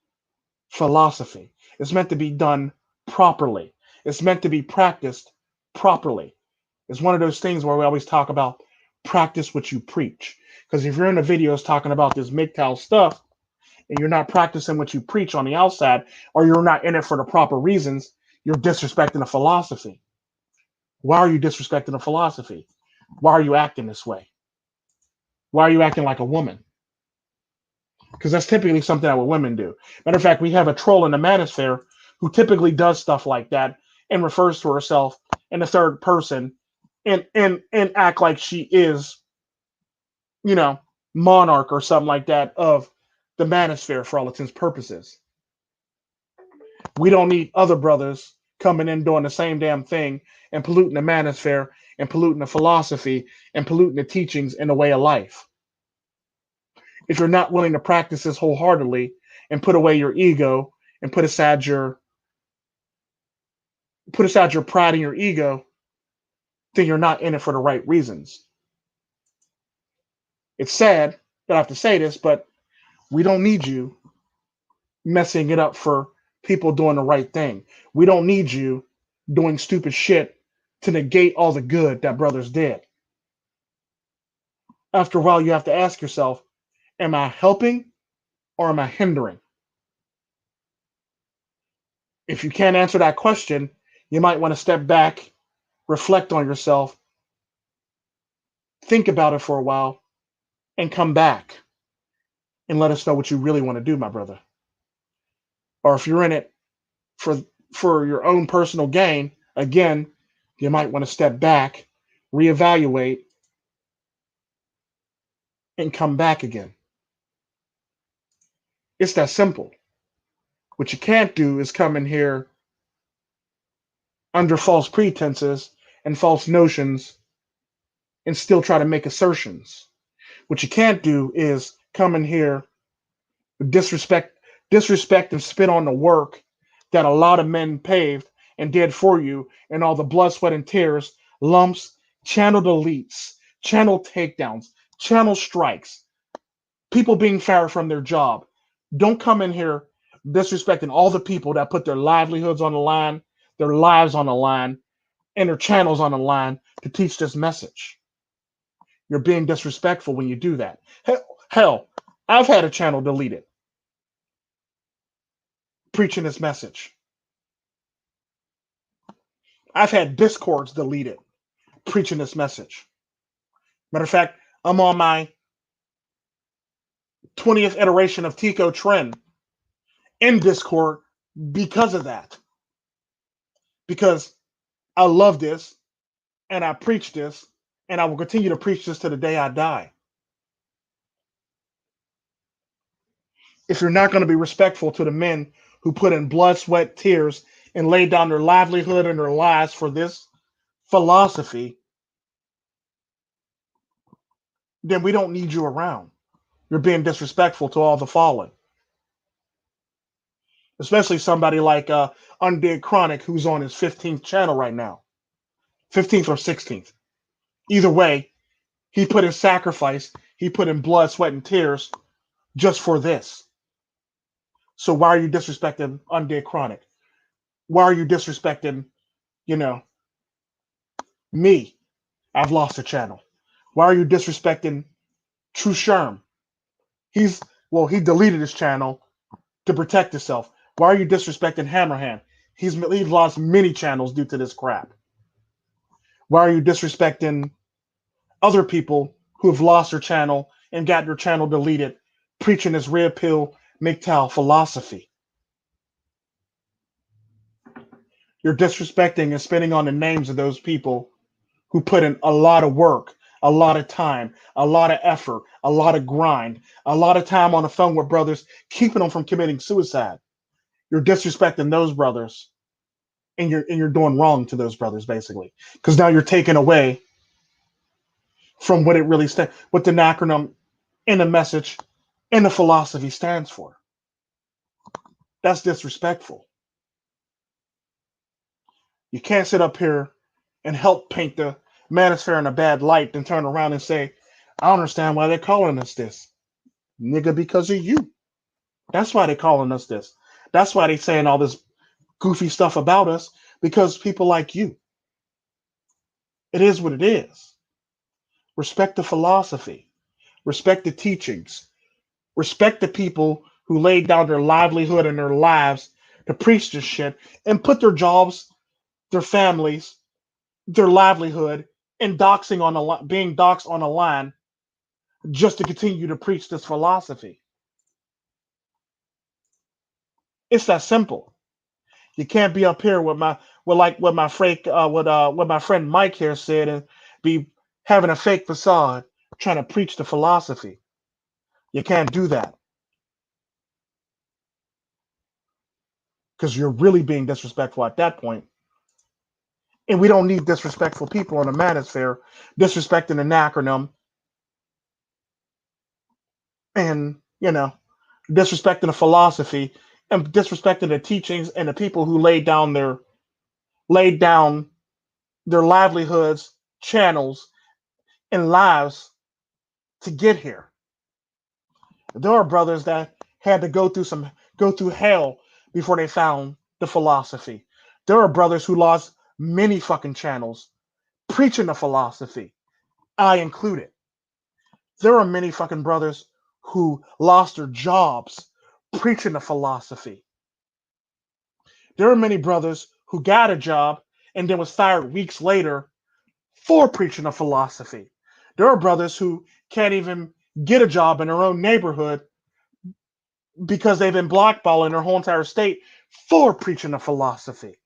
philosophy. It's meant to be done properly. It's meant to be practiced properly. It's one of those things where we always talk about practice what you preach. Because if you're in the videos talking about this MGTOW stuff and you're not practicing what you preach on the outside, or you're not in it for the proper reasons, you're disrespecting the philosophy. Why are you disrespecting the philosophy? Why are you acting this way? Why are you acting like a woman? Because that's typically something that what women do. Matter of fact, we have a troll in the manosphere who typically does stuff like that and refers to herself in the third person and act like she is, monarch or something like that of the manosphere for all intents and purposes. We don't need other brothers coming in doing the same damn thing and polluting the manosphere and polluting the philosophy and polluting the teachings and the way of life. If you're not willing to practice this wholeheartedly and put away your ego and put aside your put aside your pride and your ego, then you're not in it for the right reasons. It's sad that I have to say this, but we don't need you messing it up for people doing the right thing. We don't need you doing stupid shit to negate all the good that brothers did. After a while, you have to ask yourself, am I helping or am I hindering? If you can't answer that question, you might want to step back, reflect on yourself, think about it for a while, and come back and let us know what you really want to do, my brother. Or if you're in it for for your own personal gain, again, you might want to step back, reevaluate, and come back again. It's that simple. What you can't do is come in here under false pretenses and false notions and still try to make assertions. What you can't do is come in here disrespect disrespect and spit on the work that a lot of men paved and did for you, and all the blood, sweat, and tears, lumps, channel deletes, channel takedowns, channel strikes, people being fired from their job. Don't come in here disrespecting all the people that put their livelihoods on the line, their lives on the line, and their channels on the line to teach this message. You're being disrespectful when you do that. Hell, I've had a channel deleted preaching this message. I've had discords deleted preaching this message. Matter of fact, I'm on my 20th iteration of Tico Tren in Discord because of that. Because I love this and I preach this and I will continue to preach this to the day I die. If you're not going to be respectful to the men who put in blood, sweat, tears, and laid down their livelihood and their lives for this philosophy, then we don't need you around. You're being disrespectful to all the fallen. Especially somebody like Undead Chronic, who's on his 15th channel right now. 15th or 16th. Either way, he put in sacrifice, he put in blood, sweat, and tears just for this. So why are you disrespecting Undead Chronic? Why are you disrespecting, me? I've lost a channel. Why are you disrespecting True Sherm? He deleted his channel to protect himself. Why are you disrespecting Hammerhand? He's lost many channels due to this crap. Why are you disrespecting other people who have lost their channel and got their channel deleted, preaching this red pill MGTOW philosophy? You're disrespecting and spitting on the names of those people who put in a lot of work, a lot of time, a lot of effort, a lot of grind, a lot of time on the phone with brothers, keeping them from committing suicide. You're disrespecting those brothers, and you're doing wrong to those brothers, basically, because now you're taking away from what it really stands, what the acronym and the message and the philosophy stands for. That's disrespectful. You can't sit up here and help paint the manosphere in a bad light, then turn around and say, I don't understand why they're calling us this. Nigga, because of you. That's why they're calling us this. That's why they're saying all this goofy stuff about us, because people like you. It is what it is. Respect the philosophy. Respect the teachings. Respect the people who laid down their livelihood and their lives to preach this shit and put their jobs, their families, their livelihood, and being doxxed on a line just to continue to preach this philosophy. It's that simple. You can't be up here with what my friend Mike here said and be having a fake facade trying to preach the philosophy. You can't do that because you're really being disrespectful at that point. And we don't need disrespectful people in the manosphere disrespecting the acronym and, disrespecting the philosophy and disrespecting the teachings and the people who laid down their laid down their livelihoods, channels, and lives to get here. There are brothers that had to go through hell before they found the philosophy. There are brothers who lost many fucking channels preaching the philosophy, I included. There are many fucking brothers who lost their jobs preaching the philosophy. There are many brothers who got a job and then was fired weeks later for preaching a philosophy. There are brothers who can't even get a job in their own neighborhood because they've been blackballed in their whole entire state for preaching a philosophy.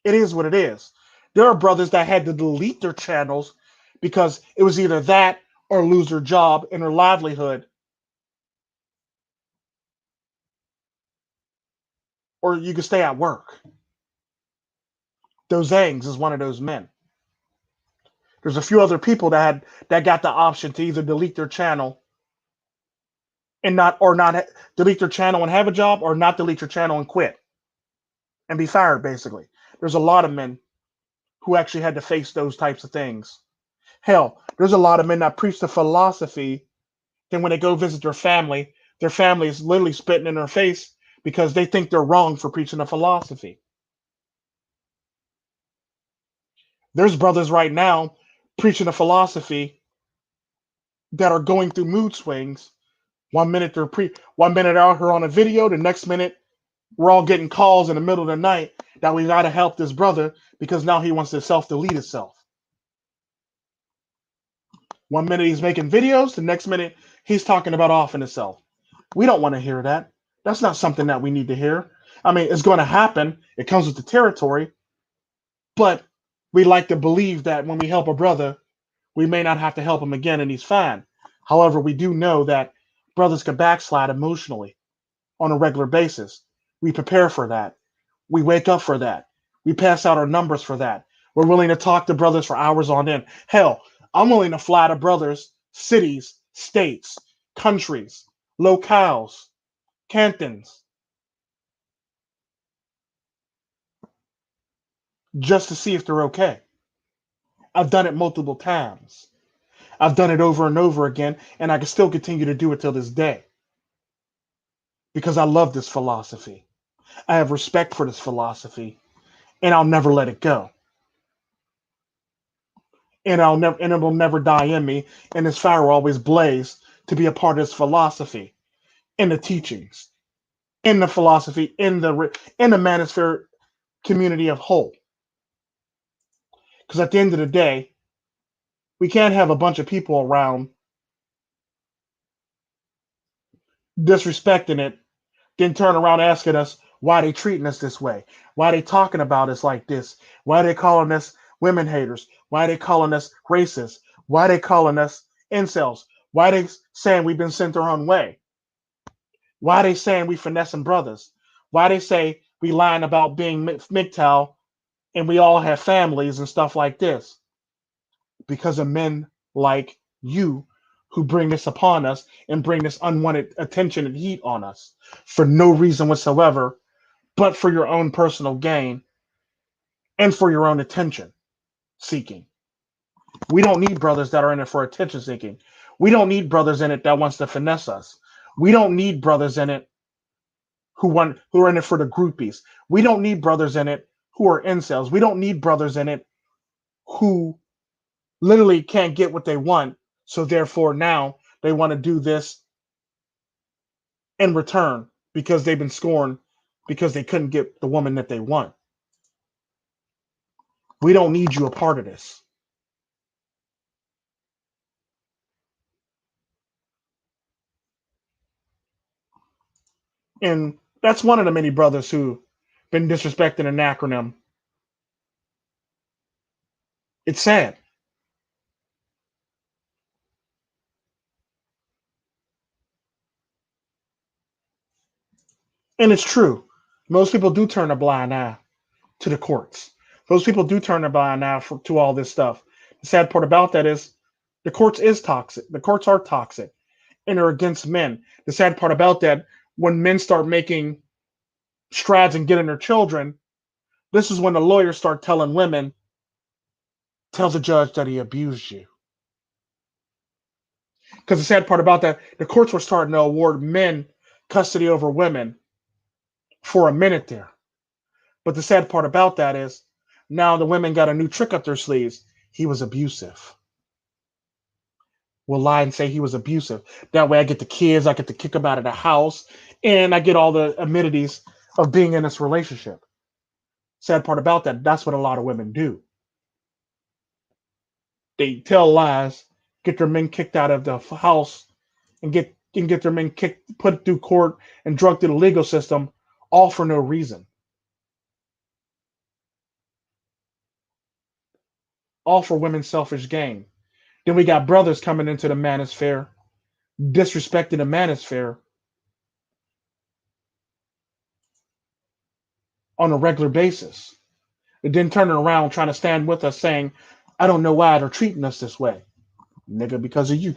It is what it is. There are brothers that had to delete their channels because it was either that or lose their job and their livelihood, or you could stay at work. Dozangs is one of those men. There's a few other people that got the option to either delete their channel and not delete their channel and have a job, or not delete your channel and quit and be fired. Basically, there's a lot of men who actually had to face those types of things. Hell, there's a lot of men that preach the philosophy, then when they go visit their family is literally spitting in their face because they think they're wrong for preaching the philosophy. There's brothers right now preaching a philosophy that are going through mood swings. One minute they're out here on a video, the next minute we're all getting calls in the middle of the night that we gotta help this brother because now he wants to self-delete himself. One minute he's making videos, the next minute he's talking about offing himself. We don't want to hear that. That's not something that we need to hear. I mean, it's going to happen. It comes with the territory. But we like to believe that when we help a brother, we may not have to help him again and he's fine. However, we do know that brothers can backslide emotionally on a regular basis. We prepare for that. We wake up for that. We pass out our numbers for that. We're willing to talk to brothers for hours on end. Hell, I'm willing to fly to brothers, cities, states, countries, locales, cantons, just to see if they're okay. I've done it multiple times. I've done it over and over again, and I can still continue to do it till this day because I love this philosophy. I have respect for this philosophy, and I'll never let it go. And it will never die in me, and this fire will always blaze to be a part of this philosophy, in the teachings, in the philosophy, in the manosphere community of whole. Because at the end of the day, we can't have a bunch of people around disrespecting it, then turn around asking us why they treating us this way, why they talking about us like this, why they calling us women haters, why they calling us racist, why they calling us incels, why they saying we've been sent our own way, why they saying we finessing brothers, why they say we lying about being MGTOW and we all have families and stuff like this. Because of men like you who bring this upon us and bring this unwanted attention and heat on us for no reason whatsoever, but for your own personal gain and for your own attention seeking. We don't need brothers that are in it for attention seeking. We don't need brothers in it that wants to finesse us. We don't need brothers in it who are in it for the groupies. We don't need brothers in it who are incels. We don't need brothers in it who literally can't get what they want, so therefore now they want to do this in return because they've been scorned because they couldn't get the woman that they want. We don't need you a part of this. And that's one of the many brothers who been disrespecting an acronym. It's sad. And it's true. Most people do turn a blind eye to the courts. Those people do turn a blind eye to all this stuff. The sad part about that is the courts is toxic. The courts are toxic and are against men. The sad part about that, when men start making strides in getting their children, this is when the lawyers start telling women, tell the judge that he abused you. Because the sad part about that, the courts were starting to award men custody over women for a minute there. But the sad part about that is now the women got a new trick up their sleeves. He was abusive. We'll lie and say he was abusive. That way I get the kids, I get to kick them out of the house, and I get all the amenities of being in this relationship. Sad part about that, that's what a lot of women do. They tell lies, get their men kicked out of the house, and get their men kicked, put through court, and drugged through the legal system, all for no reason. All for women's selfish gain. Then we got brothers coming into the manosphere, disrespecting the manosphere on a regular basis. And then turning around trying to stand with us saying, I don't know why they're treating us this way. Nigga, because of you.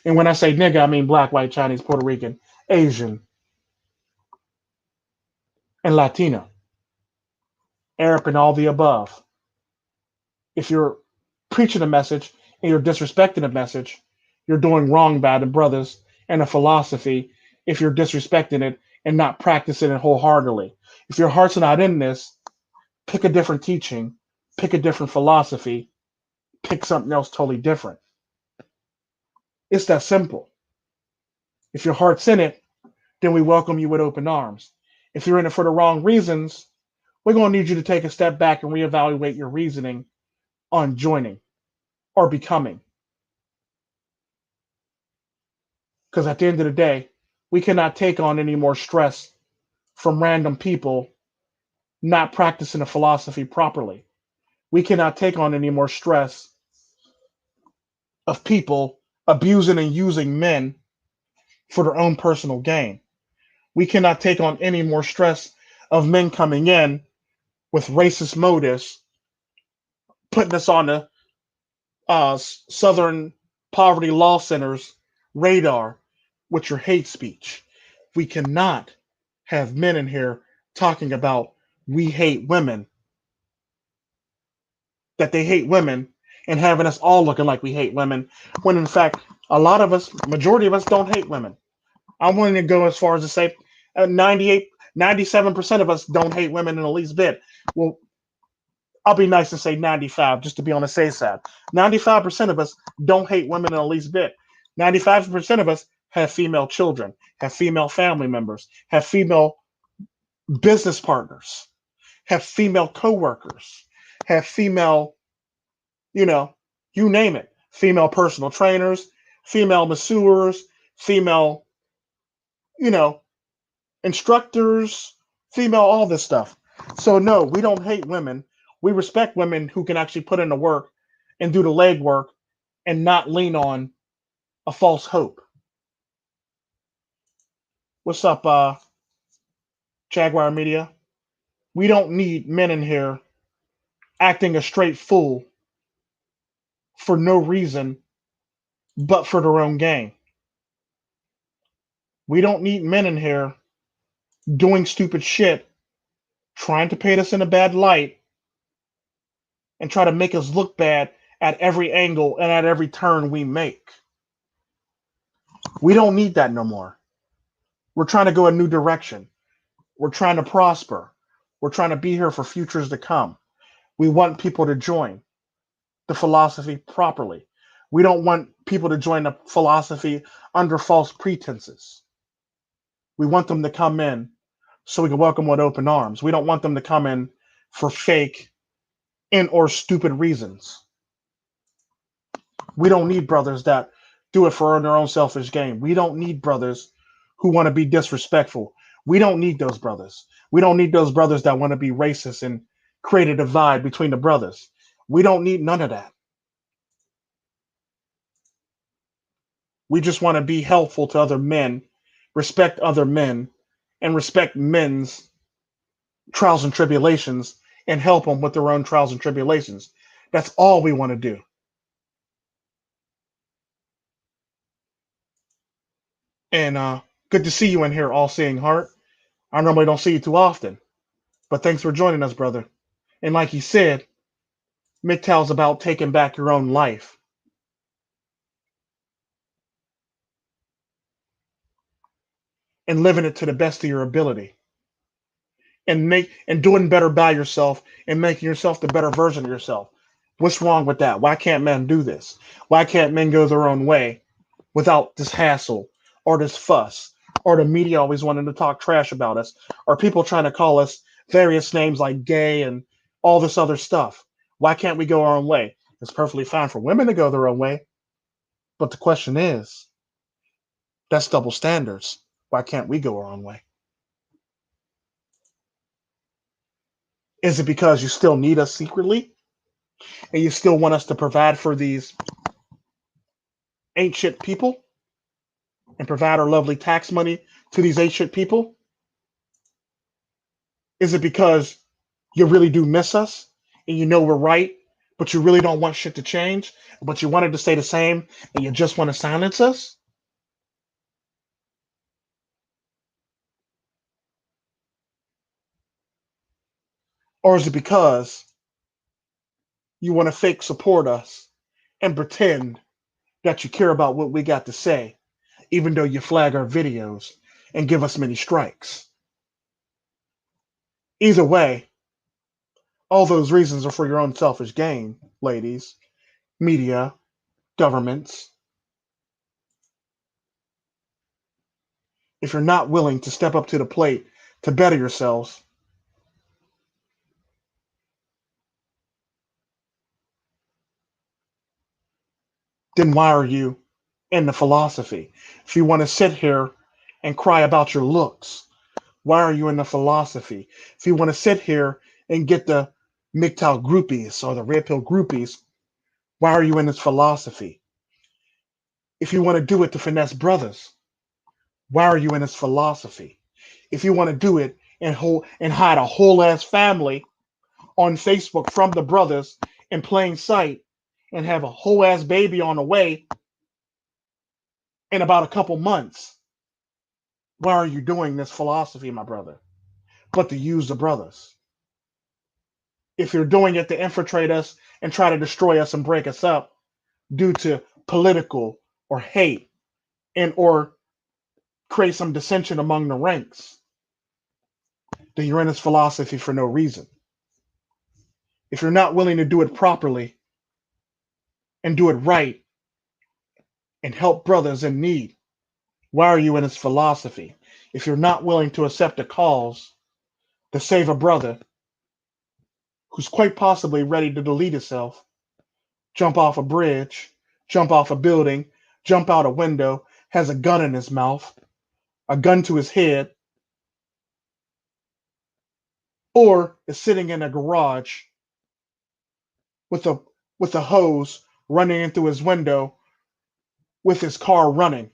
And when I say nigga, I mean black, white, Chinese, Puerto Rican, Asian, and Latino, Arab, and all the above. If you're preaching a message and you're disrespecting a message, you're doing wrong by the brothers and a philosophy if you're disrespecting it and not practicing it wholeheartedly. If your heart's not in this, pick a different teaching, pick a different philosophy, pick something else totally different. It's that simple. If your heart's in it, then we welcome you with open arms. If you're in it for the wrong reasons, we're going to need you to take a step back and reevaluate your reasoning on joining or becoming. Because at the end of the day, we cannot take on any more stress from random people not practicing a philosophy properly. We cannot take on any more stress of people abusing and using men for their own personal gain. We cannot take on any more stress of men coming in with racist motives, putting us on the Southern Poverty Law Center's radar with your hate speech. We cannot have men in here talking about we hate women, that they hate women, and having us all looking like we hate women, when in fact, a lot of us, majority of us, don't hate women. I'm willing to go as far as to say 98, 97% of us don't hate women in the least bit. Well, I'll be nice and say 95, just to be on the safe side. 95% of us don't hate women in the least bit. 95% of us have female children, have female family members, have female business partners, have female coworkers, have female, you name it, female personal trainers, female masseurs, female, you know, instructors, female, all this stuff. So no, we don't hate women. We respect women who can actually put in the work and do the legwork and not lean on a false hope. What's up, Jaguar Media? We don't need men in here acting a straight fool for no reason but for their own gain. We don't need men in here doing stupid shit, trying to paint us in a bad light and try to make us look bad at every angle and at every turn we make. We don't need that no more. We're trying to go a new direction. We're trying to prosper. We're trying to be here for futures to come. We want people to join the philosophy properly. We don't want people to join the philosophy under false pretenses. We want them to come in so we can welcome with open arms. We don't want them to come in for fake and or stupid reasons. We don't need brothers that do it for their own selfish gain. We don't need brothers who want to be disrespectful. We don't need those brothers. We don't need those brothers that want to be racist and create a divide between the brothers. We don't need none of that. We just want to be helpful to other men, respect other men, and respect men's trials and tribulations and help them with their own trials and tribulations. That's all we want to do. And good to see you in here, All Seeing Heart. I normally don't see you too often, but thanks for joining us, brother. And like he said, MGTOW's about taking back your own life and living it to the best of your ability and doing better by yourself and making yourself the better version of yourself. What's wrong with that? Why can't men do this? Why can't men go their own way without this hassle or this fuss or the media always wanting to talk trash about us or people trying to call us various names like gay and all this other stuff? Why can't we go our own way? It's perfectly fine for women to go their own way. But the question is, that's double standards. Why can't we go our own way? Is it because you still need us secretly and you still want us to provide for these ancient people and provide our lovely tax money to these ancient people? Is it because you really do miss us and you know we're right, but you really don't want shit to change, but you want it to stay the same and you just want to silence us? Or is it because you want to fake support us and pretend that you care about what we got to say, even though you flag our videos and give us many strikes? Either way, all those reasons are for your own selfish gain, ladies, media, governments. If you're not willing to step up to the plate to better yourselves, then why are you in the philosophy? If you want to sit here and cry about your looks, why are you in the philosophy? If you want to sit here and get the MGTOW groupies or the red pill groupies, why are you in this philosophy? If you want to do it to finesse brothers, why are you in this philosophy? If you want to do it and hide a whole ass family on Facebook from the brothers in plain sight and have a whole ass baby on the way in about a couple months, why are you doing this philosophy, my brother? But to use the brothers. If you're doing it to infiltrate us and try to destroy us and break us up due to political or hate and or create some dissension among the ranks, then you're in this philosophy for no reason. If you're not willing to do it properly and do it right and help brothers in need, why are you in this philosophy? If you're not willing to accept a cause to save a brother who's quite possibly ready to delete himself, jump off a bridge, jump off a building, jump out a window, has a gun in his mouth, a gun to his head, or is sitting in a garage with a hose running into his window with his car running.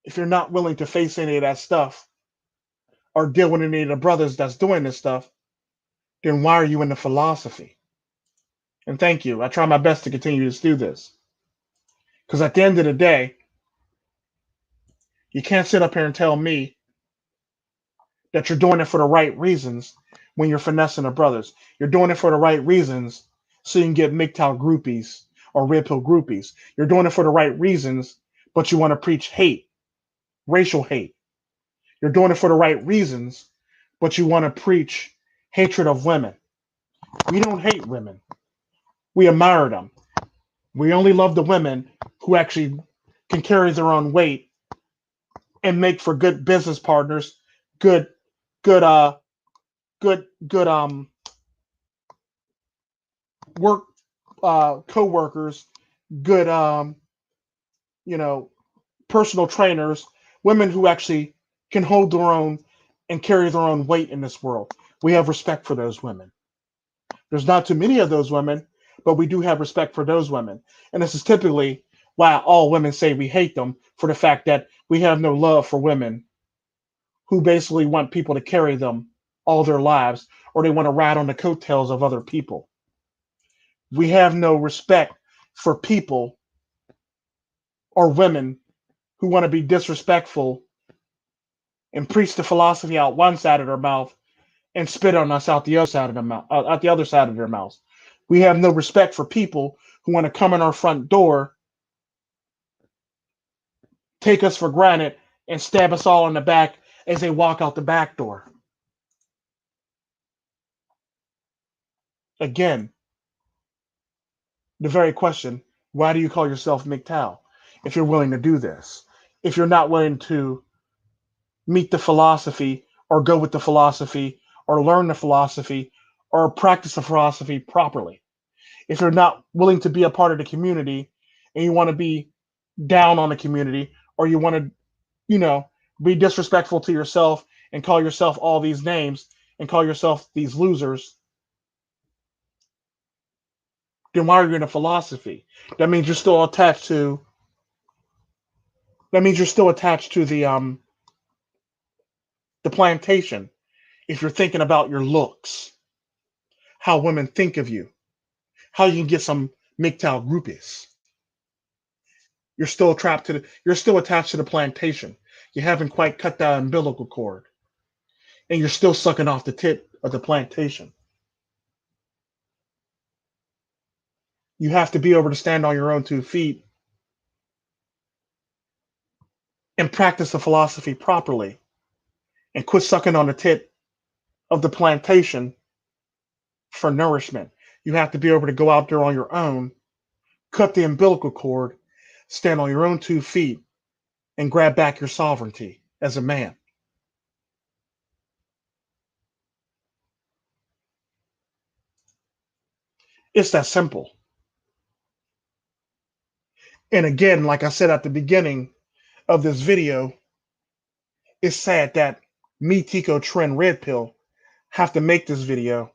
If you're not willing to face any of that stuff or deal with any of the brothers that's doing this stuff, then why are you in the philosophy? And thank you. I try my best to continue to do this. Because at the end of the day, you can't sit up here and tell me that you're doing it for the right reasons when you're finessing the brothers. You're doing it for the right reasons so you can get MGTOW groupies or red pill groupies. You're doing it for the right reasons, but you want to preach hate, racial hate. You're doing it for the right reasons, but you want to preach hatred of women. We don't hate women. We admire them. We only love the women who actually can carry their own weight and make for good business partners, good, good, good, work, co-workers, good, you know, personal trainers, women who actually can hold their own and carry their own weight in this world. We have respect for those women. There's not too many of those women, but we do have respect for those women. And this is typically why all women say we hate them, for the fact that we have no love for women who basically want people to carry them all their lives, or they want to ride on the coattails of other people. We have no respect for people or women who want to be disrespectful and preach the philosophy out one side of their mouth and spit on us out the other side of their mouth, out the other side of their mouths. We have no respect for people who want to come in our front door, take us for granted, and stab us all in the back as they walk out the back door. Again, the very question, why do you call yourself MGTOW if you're willing to do this? If you're not willing to meet the philosophy or go with the philosophy or learn the philosophy or practice the philosophy properly. If you're not willing to be a part of the community and you want to be down on the community or you want to, you know, be disrespectful to yourself and call yourself all these names and call yourself these losers, then why are you in a philosophy? That means you're still attached to the plantation. If you're thinking about your looks, how women think of you, how you can get some MGTOW groupies. You're still attached to the plantation. You haven't quite cut that umbilical cord. And you're still sucking off the tip of the plantation. You have to be able to stand on your own 2 feet and practice the philosophy properly and quit sucking on the tip of the plantation for nourishment. You have to be able to go out there on your own, cut the umbilical cord, stand on your own 2 feet, and grab back your sovereignty as a man. It's that simple. And again, like I said at the beginning of this video, it's sad that me, Tico, Tren, Red Pill have to make this video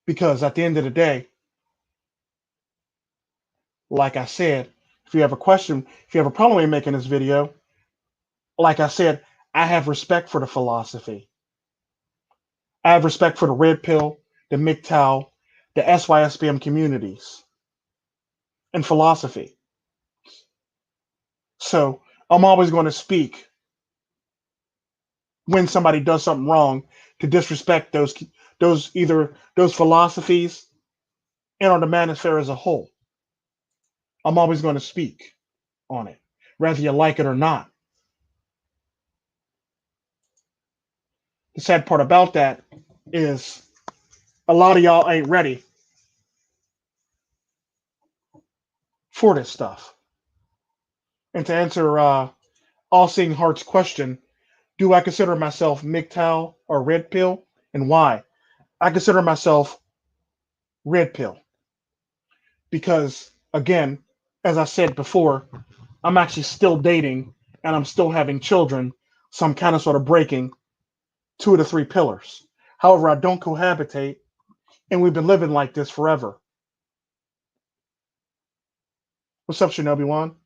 because at the end of the day, like I said, if you have a question, if you have a problem with making this video, like I said, I have respect for the philosophy. I have respect for the Red Pill, the MGTOW, the SYSBM communities, and philosophy. So I'm always going to speak when somebody does something wrong to disrespect those philosophies and on the manosphere as a whole. I'm always going to speak on it, whether you like it or not. The sad part about that is a lot of y'all ain't ready for this stuff. And to answer All Seeing Heart's question, do I consider myself MGTOW or Red Pill, and why? I consider myself Red Pill because, again, as I said before, I'm actually still dating and I'm still having children, so I'm kind of sort of breaking 2 of the 3 pillars. However, I don't cohabitate, and we've been living like this forever. What's up, Shinobi Wan?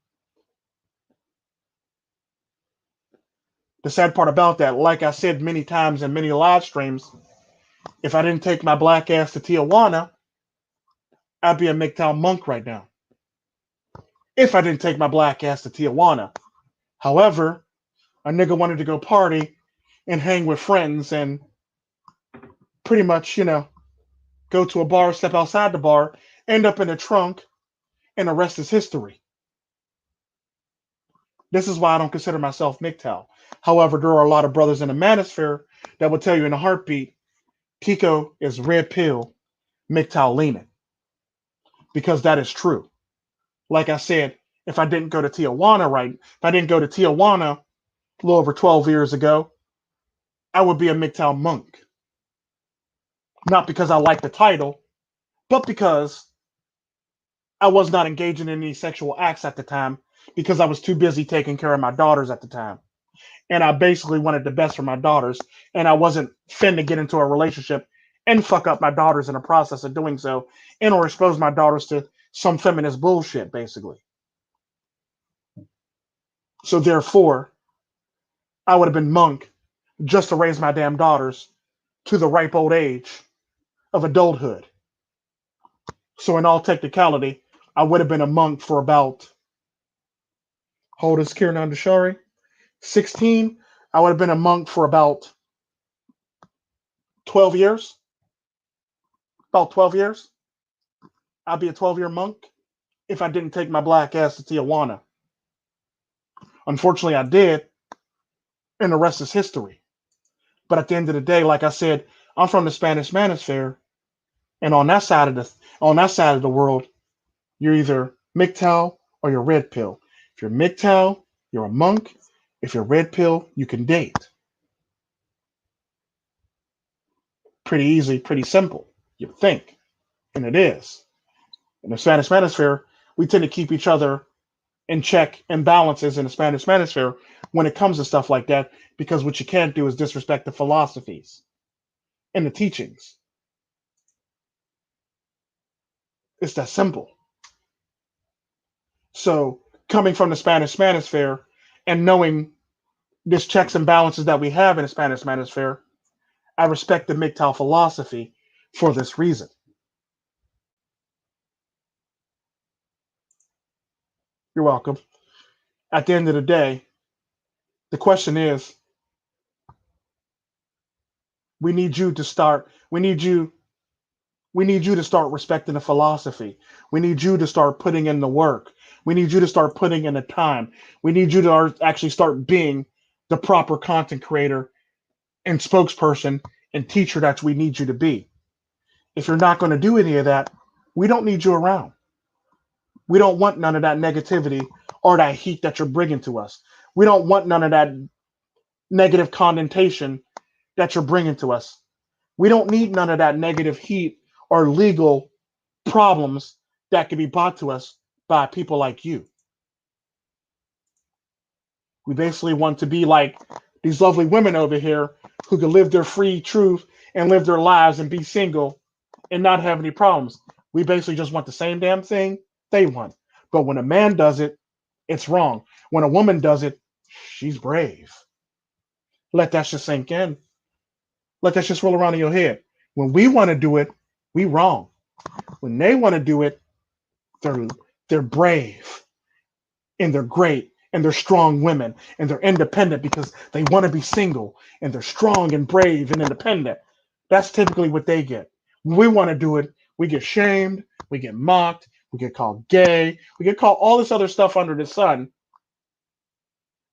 The sad part about that, like I said many times in many live streams, if I didn't take my black ass to Tijuana, I'd be a MGTOW monk right now. If I didn't take my black ass to Tijuana. However, a nigga wanted to go party and hang with friends and pretty much, go to a bar, step outside the bar, end up in the trunk, and the rest is history. This is why I don't consider myself MGTOW. However, there are a lot of brothers in the manosphere that will tell you in a heartbeat, Tico is Red Pill, MGTOW leaning. Because that is true. Like I said, if I didn't go to Tijuana a little over 12 years ago, I would be a MGTOW monk. Not because I like the title, but because I was not engaging in any sexual acts at the time because I was too busy taking care of my daughters at the time. And I basically wanted the best for my daughters. And I wasn't finna get into a relationship and fuck up my daughters in the process of doing so and or expose my daughters to some feminist bullshit, basically. So therefore, I would have been monk just to raise my damn daughters to the ripe old age of adulthood. So in all technicality, I would have been a monk for about How old is Kiran Andashari? 16. I would have been a monk for about 12 years. About 12 years. I'd be a 12-year monk if I didn't take my black ass to Tijuana. Unfortunately, I did, and the rest is history. But at the end of the day, like I said, I'm from the Spanish Manosphere, and on that side of the world, you're either MGTOW or you're red pill. If you're MGTOW, you're a monk. If you're red pill, you can date. Pretty easy, pretty simple, you think, and it is. In the Spanish Manosphere, we tend to keep each other in check and balances in the Spanish Manosphere when it comes to stuff like that, because what you can't do is disrespect the philosophies and the teachings. It's that simple. So coming from the Spanish Manosphere and knowing this checks and balances that we have in the Spanish Manosphere, I respect the MGTOW philosophy for this reason. You're welcome. At the end of the day, the question is, we need you to start, we need you to start respecting the philosophy. We need you to start putting in the work. We need you to start putting in the time. We need you to actually start being the proper content creator and spokesperson and teacher that we need you to be. If you're not going to do any of that, we don't need you around. We don't want none of that negativity or that heat that you're bringing to us. We don't want none of that negative connotation that you're bringing to us. We don't need none of that negative heat or legal problems that can be brought to us by people like you. We basically want to be like these lovely women over here who can live their free truth and live their lives and be single and not have any problems. We basically just want the same damn thing they want. But when a man does it, it's wrong. When a woman does it, she's brave. Let that shit sink in. Let that just roll around in your head. When we want to do it, we wrong. When they want to do it, they're they're brave and they're great and they're strong women and they're independent because they want to be single and they're strong and brave and independent. That's typically what they get. When we want to do it, we get shamed, we get mocked, we get called gay, we get called all this other stuff under the sun.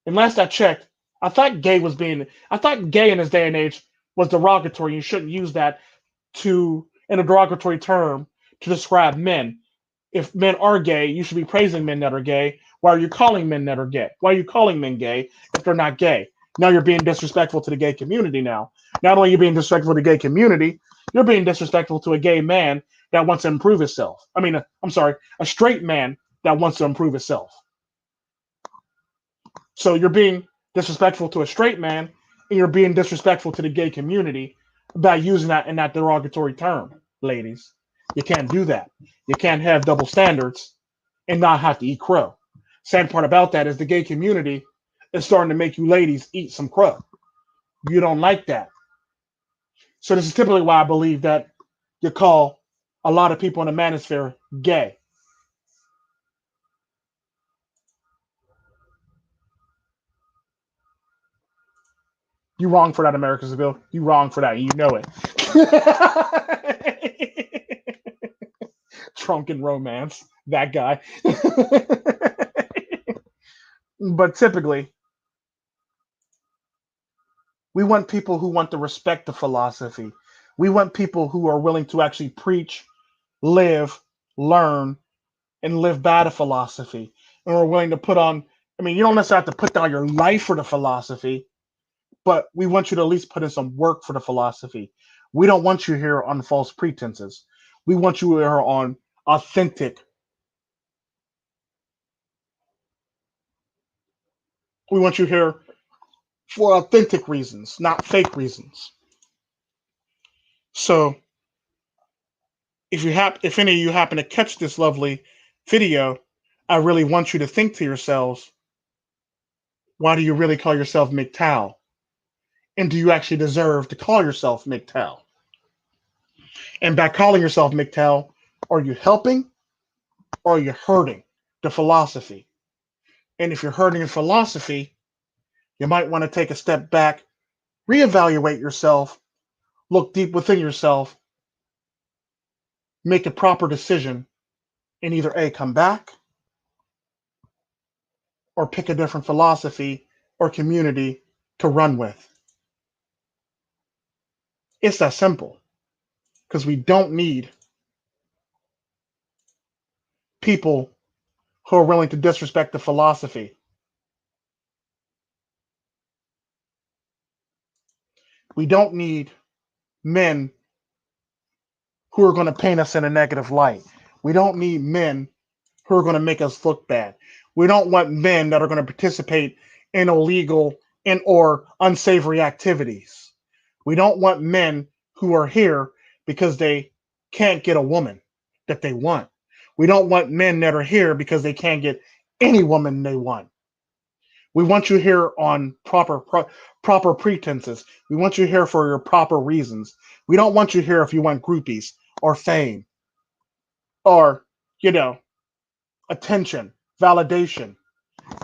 And last I checked, I thought gay in this day and age was derogatory. You shouldn't use that in a derogatory term to describe men. If men are gay, you should be praising men that are gay. Why are you calling men that are gay? Why are you calling men gay if they're not gay? Now you're being disrespectful to the gay community now. Not only are you being disrespectful to the gay community, you're being disrespectful to a gay man that wants to improve himself. A straight man that wants to improve himself. So you're being disrespectful to a straight man and you're being disrespectful to the gay community by using that in that derogatory term, ladies. You can't do that. You can't have double standards and not have to eat crow. Sad part about that is the gay community is starting to make you ladies eat some crow. You don't like that. So this is typically why I believe that you call a lot of people in the manosphere gay. You wrong for that, America's Bill. You wrong for that. You know it. Drunken romance. That guy. But typically, we want people who want to respect the philosophy. We want people who are willing to actually preach, live, learn, and live by the philosophy. And are willing to put on, you don't necessarily have to put down your life for the philosophy, but we want you to at least put in some work for the philosophy. We don't want you here on false pretenses. We want you here on authentic. We want you here for authentic reasons, not fake reasons. So, if any of you happen to catch this lovely video, I really want you to think to yourselves, why do you really call yourself MGTOW? And do you actually deserve to call yourself MGTOW? And by calling yourself MGTOW, are you helping or are you hurting the philosophy? And if you're hurting in philosophy, you might want to take a step back, reevaluate yourself, look deep within yourself, make a proper decision, and either A, come back or pick a different philosophy or community to run with. It's that simple because we don't need people who are willing to disrespect the philosophy. We don't need men who are going to paint us in a negative light. We don't need men who are going to make us look bad. We don't want men that are going to participate in illegal and or unsavory activities. We don't want men who are here because they can't get a woman that they want. We don't want men that are here because they can't get any woman they want. We want you here on proper pretenses. We want you here for your proper reasons. We don't want you here if you want groupies or fame or, you know, attention, validation.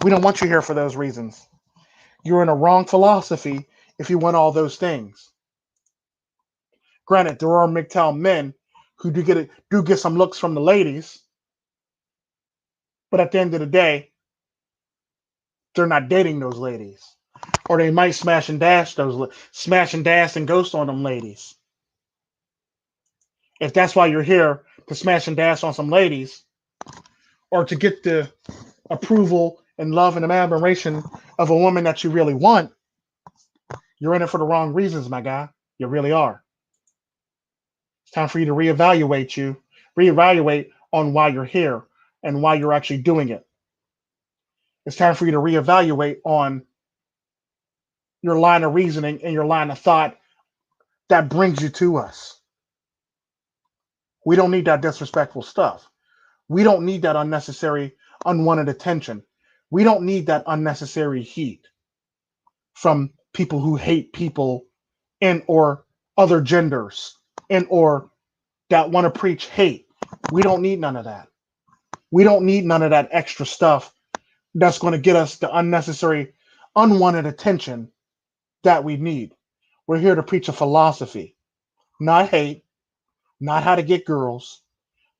We don't want you here for those reasons. You're in a wrong philosophy if you want all those things. Granted, there are MGTOW men who do get some looks from the ladies, but at the end of the day, they're not dating those ladies, or they might smash and dash and ghost on them ladies. If that's why you're here to smash and dash on some ladies, or to get the approval and love and admiration of a woman that you really want, you're in it for the wrong reasons, my guy. You really are. It's time for you to reevaluate on why you're here and why you're actually doing it. It's time for you to reevaluate on your line of reasoning and your line of thought that brings you to us. We don't need that disrespectful stuff. We don't need that unnecessary, unwanted attention. We don't need that unnecessary heat from people who hate people and or other genders and or that want to preach hate. We don't need none of that. We don't need none of that extra stuff that's going to get us the unnecessary, unwanted attention that we need. We're here to preach a philosophy, not hate, not how to get girls,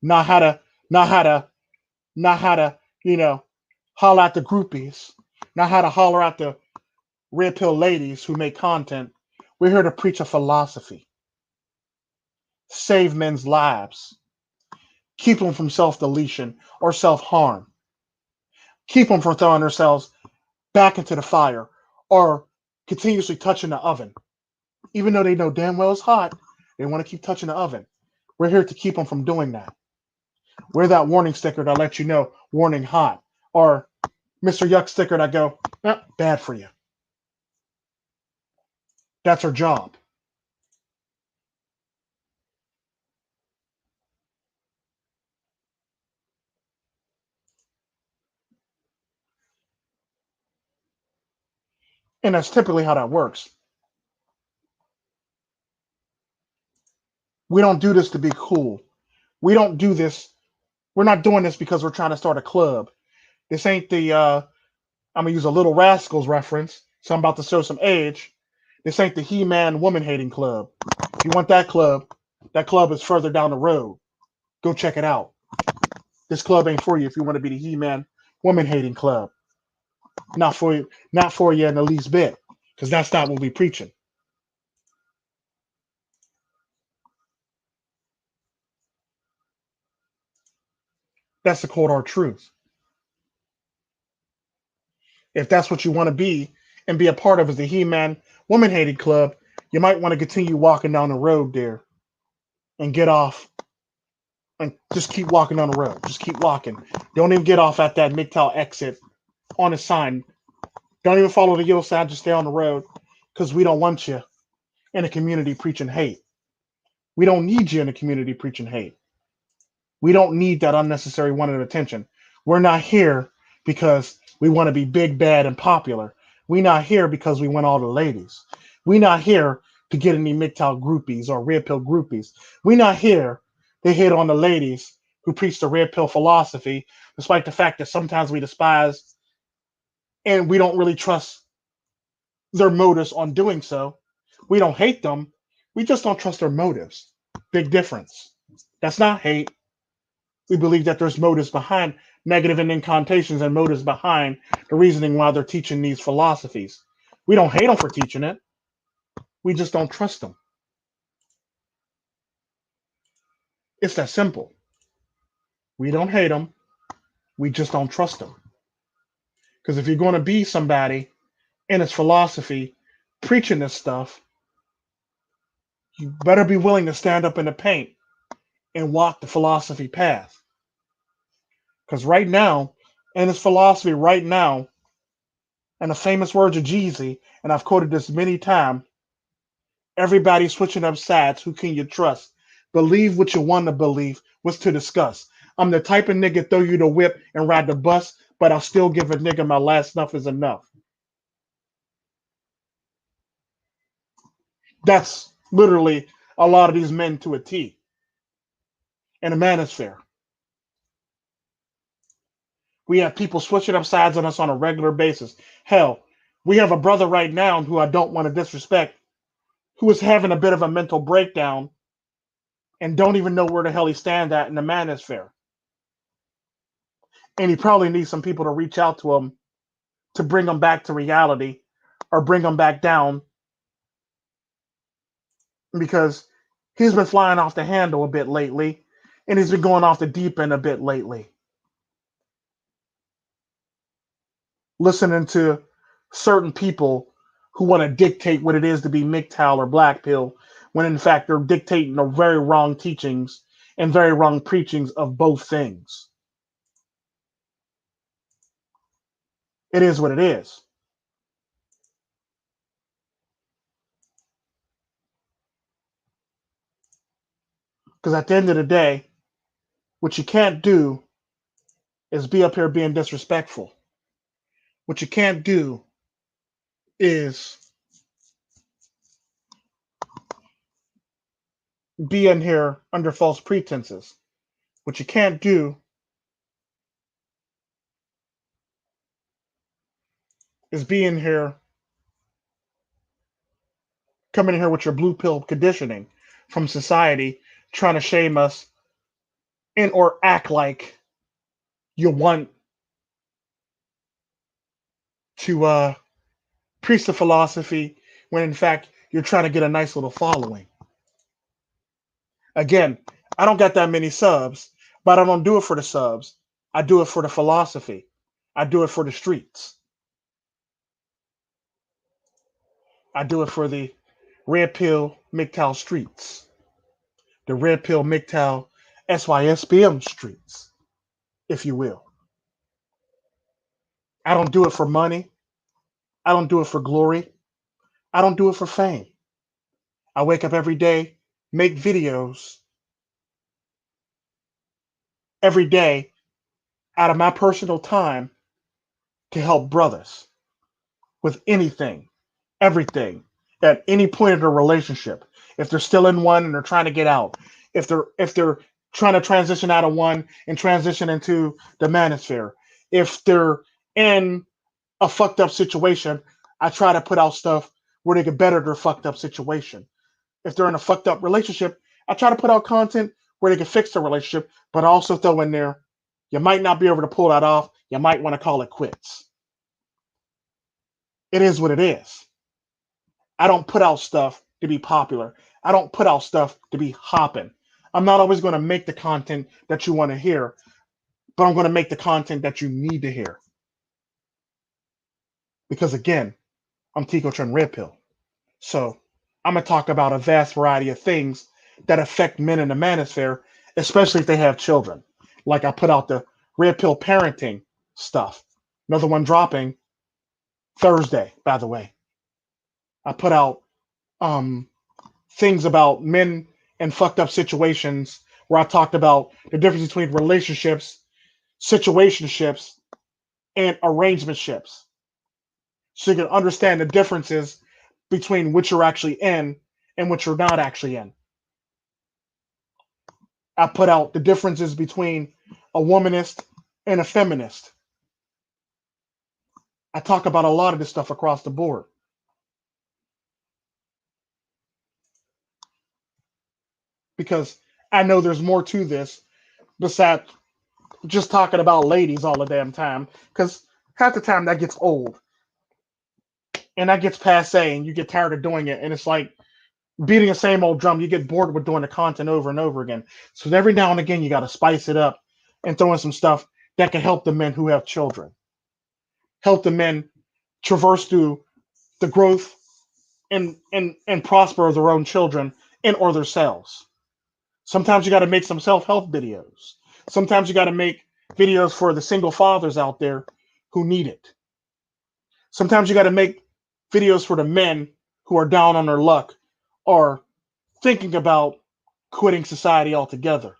not how to, not how to, not how to, holler at the groupies, not how to holler at the red pill ladies who make content. We're here to preach a philosophy, save men's lives, keep them from self-deletion or self-harm, keep them from throwing themselves back into the fire or continuously touching the oven. Even though they know damn well it's hot, they want to keep touching the oven. We're here to keep them from doing that. We're that warning sticker that lets you know, warning hot, or Mr. Yuck sticker that go, bad for you. That's our job. And that's typically how that works. We don't do this to be cool. We don't do this. We're not doing this because we're trying to start a club. This ain't the, I'm going to use a Little Rascals reference, so I'm about to show some age. This ain't the He-Man woman hating club. If you want that club is further down the road. Go check it out. This club ain't for you if you want to be the He-Man woman hating club. Not for you in the least bit, because that's not what we're preaching. That's the cold hard truth. If that's what you want to be and be a part of is the He-Man woman hating club, you might want to continue walking down the road there and get off and just keep walking down the road. Just keep walking. Don't even get off at that MGTOW exit on a sign. Don't even follow the yellow sign. Just stay on the road because we don't want you in a community preaching hate. We don't need you in a community preaching hate. We don't need that unnecessary wanted attention. We're not here because we want to be big, bad, and popular. We're not here because we want all the ladies. We're not here to get any MGTOW groupies or red pill groupies. We're not here to hit on the ladies who preach the red pill philosophy, despite the fact that sometimes we despise and we don't really trust their motives on doing so. We don't hate them. We just don't trust their motives. Big difference. That's not hate. We believe that there's motives behind negative and incantations and motives behind the reasoning why they're teaching these philosophies. We don't hate them for teaching it. We just don't trust them. It's that simple. We don't hate them. We just don't trust them. Because if you're going to be somebody in its philosophy preaching this stuff, you better be willing to stand up in the paint and walk the philosophy path. Because right now, in this philosophy, right now, and the famous words of Jeezy, and I've quoted this many times, everybody's switching up sides. Who can you trust? Believe what you want to believe. What's to discuss? I'm the type of nigga throw you the whip and ride the bus, but I'll still give a nigga my last snuff is enough. That's literally a lot of these men to a T. And the manosphere. We have people switching up sides on us on a regular basis. Hell, we have a brother right now who I don't want to disrespect, who is having a bit of a mental breakdown and don't even know where the hell he stands at in the manosphere. And he probably needs some people to reach out to him to bring him back to reality or bring him back down, because he's been flying off the handle a bit lately and he's been going off the deep end a bit lately. Listening to certain people who want to dictate what it is to be MGTOW or Black Pill, when in fact they're dictating the very wrong teachings and very wrong preachings of both things. It is what it is. Because at the end of the day, what you can't do is be up here being disrespectful. What you can't do is be in here under false pretenses. What you can't do is be in here, coming in here with your blue pill conditioning from society, trying to shame us and or act like you want to preach the philosophy when in fact you're trying to get a nice little following. Again, I don't got that many subs, but I don't do it for the subs. I do it for the philosophy. I do it for the streets. I do it for the Red Pill MGTOW streets. The Red Pill MGTOW SYSBM streets, if you will. I don't do it for money. I don't do it for glory. I don't do it for fame. I wake up every day, make videos every day out of my personal time to help brothers with anything, everything, at any point in their relationship. If they're still in one and they're trying to get out, if they're trying to transition out of one and transition into the manosphere, if they're in a fucked up situation, I try to put out stuff where they can better their fucked up situation. If they're in a fucked up relationship, I try to put out content where they can fix the relationship, but also throw in there, you might not be able to pull that off. You might want to call it quits. It is what it is. I don't put out stuff to be popular. I don't put out stuff to be hopping. I'm not always going to make the content that you want to hear, but I'm going to make the content that you need to hear. Because again, I'm Tico Tren Red Pill. So I'm going to talk about a vast variety of things that affect men in the manosphere, especially if they have children. Like I put out the Red Pill parenting stuff. Another one dropping Thursday, by the way. I put out things about men and fucked up situations where I talked about the difference between relationships, situationships, and arrangementships. So you can understand the differences between what you're actually in and what you're not actually in. I put out the differences between a womanist and a feminist. I talk about a lot of this stuff across the board. Because I know there's more to this besides just talking about ladies all the damn time. Because half the time that gets old and that gets passe and you get tired of doing it. And it's like beating the same old drum. You get bored with doing the content over and over again. So every now and again, you got to spice it up and throw in some stuff that can help the men who have children, help the men traverse through the growth and prosper of their own children and or themselves. Sometimes you got to make some self-help videos. Sometimes you got to make videos for the single fathers out there who need it. Sometimes you got to make videos for the men who are down on their luck or thinking about quitting society altogether.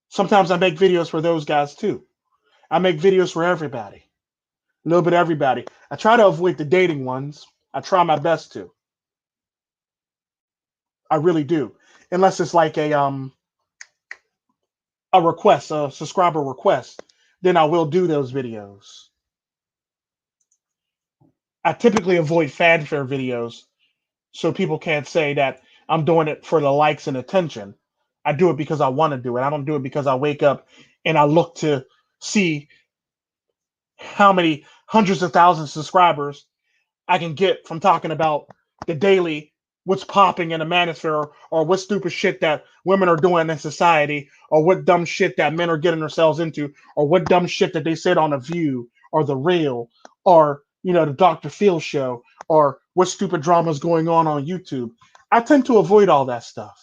Sometimes I make videos for those guys too. I make videos for everybody, a little bit of everybody. I try to avoid the dating ones. I try my best to. I really do, unless it's like a request, a subscriber request. Then I will do those videos. I typically avoid fanfare videos so people can't say that I'm doing it for the likes and attention. I do it because I want to do it. I don't do it because I wake up and I look to see how many hundreds of thousands of subscribers I can get from talking about the daily, what's popping in the manosphere, or what stupid shit that women are doing in society, or what dumb shit that men are getting themselves into, or what dumb shit that they said on The View, or The Real, or the Dr. Phil show, or what stupid drama is going on YouTube. I tend to avoid all that stuff.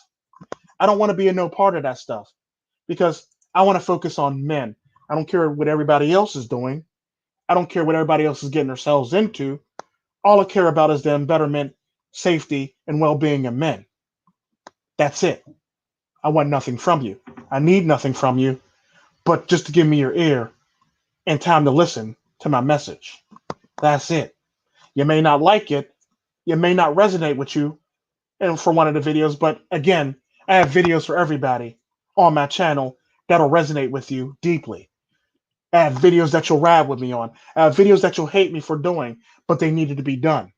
I don't want to be a no part of that stuff because I want to focus on men. I don't care what everybody else is doing. I don't care what everybody else is getting themselves into. All I care about is the betterment, safety, and well-being of men. That's it. I want nothing from you. I need nothing from you, but just to give me your ear and time to listen to my message. That's it. You may not like it. You may not resonate with you and for one of the videos, but again, I have videos for everybody on my channel that'll resonate with you deeply. I have videos that you'll ride with me on. I have videos that you'll hate me for doing, but they needed to be done.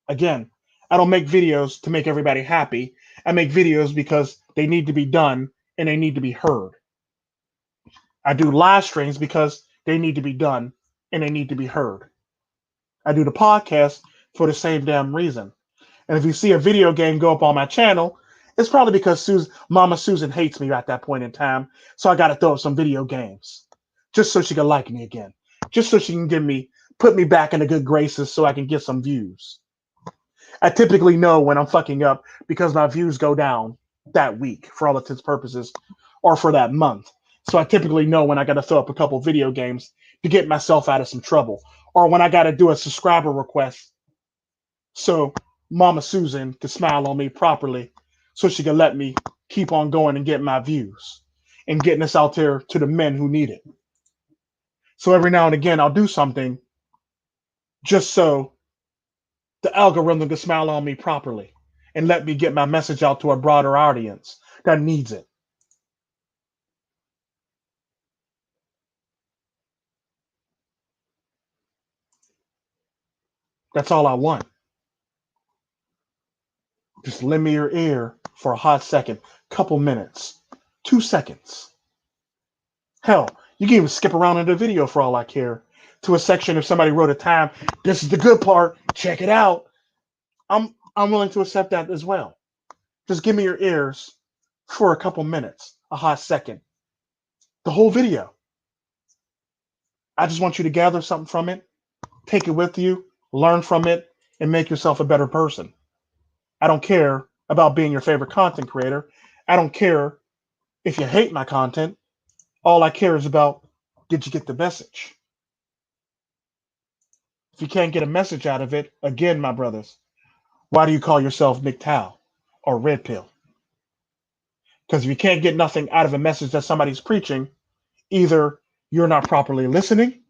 Again, I don't make videos to make everybody happy. I make videos because they need to be done and they need to be heard. I do live streams because they need to be done and they need to be heard. I do the podcast for the same damn reason. And if you see a video game go up on my channel, it's probably because Mama Susan hates me at that point in time. So I got to throw up some video games just so she can like me again, just so she can put me back in the good graces so I can get some views. I typically know when I'm fucking up because my views go down that week for all intents and purposes or for that month. So I typically know when I got to throw up a couple video games to get myself out of some trouble or when I got to do a subscriber request so Mama Susan can smile on me properly so she can let me keep on going and get my views and getting this out there to the men who need it. So every now and again, I'll do something just so the algorithm can smile on me properly and let me get my message out to a broader audience that needs it. That's all I want. Just lend me your ear for a hot second, couple minutes, 2 seconds. Hell, you can even skip around in the video for all I care to a section if somebody wrote a time. This is the good part. Check it out. I'm willing to accept that as well. Just give me your ears for a couple minutes, a hot second. The whole video. I just want you to gather something from it, take it with you, learn from it, and make yourself a better person. I don't care about being your favorite content creator. I don't care if you hate my content. All I care is about, did you get the message? If you can't get a message out of it, again, my brothers, why do you call yourself MGTOW or Red Pill? Because if you can't get nothing out of a message that somebody's preaching, either you're not properly listening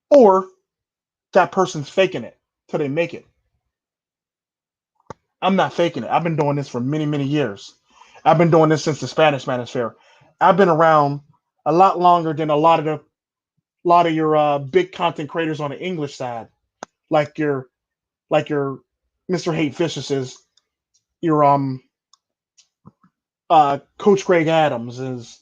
or that person's faking it till they make it. I'm not faking it. I've been doing this for many, many years. I've been doing this since the Spanish Manosphere. I've been around a lot longer than a lot of the A lot of your big content creators on the English side, like your Mr. Hate Vicious, your Coach Greg Adams is,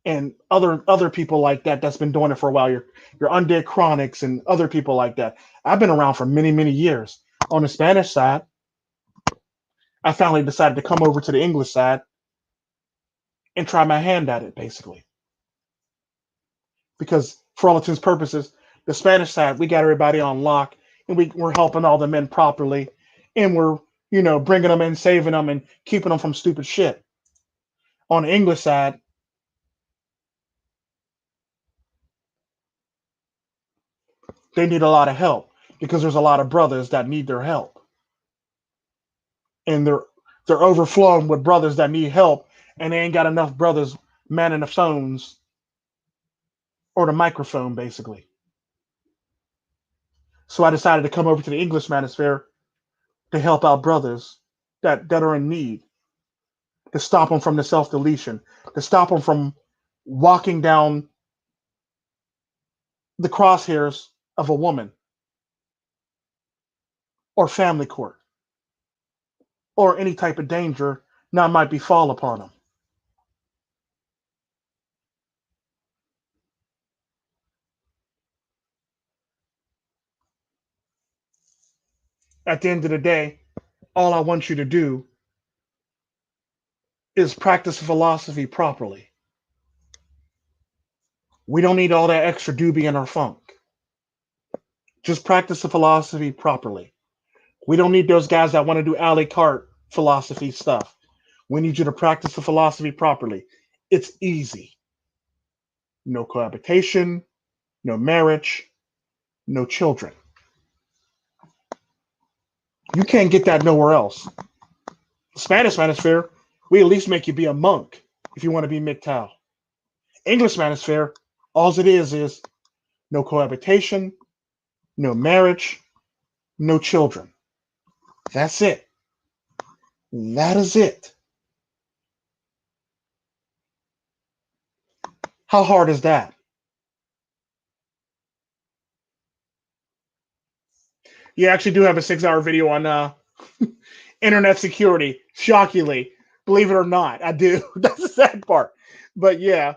and other people like that that's been doing it for a while. Your Undead Chronics and other people like that. I've been around for many years. On the Spanish side, I finally decided to come over to the English side and try my hand at it, basically. Because for all intents and purposes, the Spanish side, we got everybody on lock, and we're helping all the men properly, and we're bringing them in, saving them, and keeping them from stupid shit. On the English side, they need a lot of help because there's a lot of brothers that need their help, and they're overflowing with brothers that need help, and they ain't got enough brothers manning the phones or the microphone, basically. So I decided to come over to the English manosphere to help out brothers that are in need, to stop them from the self deletion, to stop them from walking down the crosshairs of a woman or family court or any type of danger that might befall upon them. At the end of the day, all I want you to do is practice philosophy properly. We don't need all that extra doobie in our funk. Just practice the philosophy properly. We don't need those guys that want to do a la carte philosophy stuff. We need you to practice the philosophy properly. It's easy. No cohabitation, no marriage, no children. You can't get that nowhere else. Spanish manosphere, we at least make you be a monk if you want to be MGTOW. English manosphere, all it is no cohabitation, no marriage, no children. That's it. That is it. How hard is that? You actually do have a 6-hour video on internet security. Shockingly, believe it or not, I do. That's the sad part. But yeah,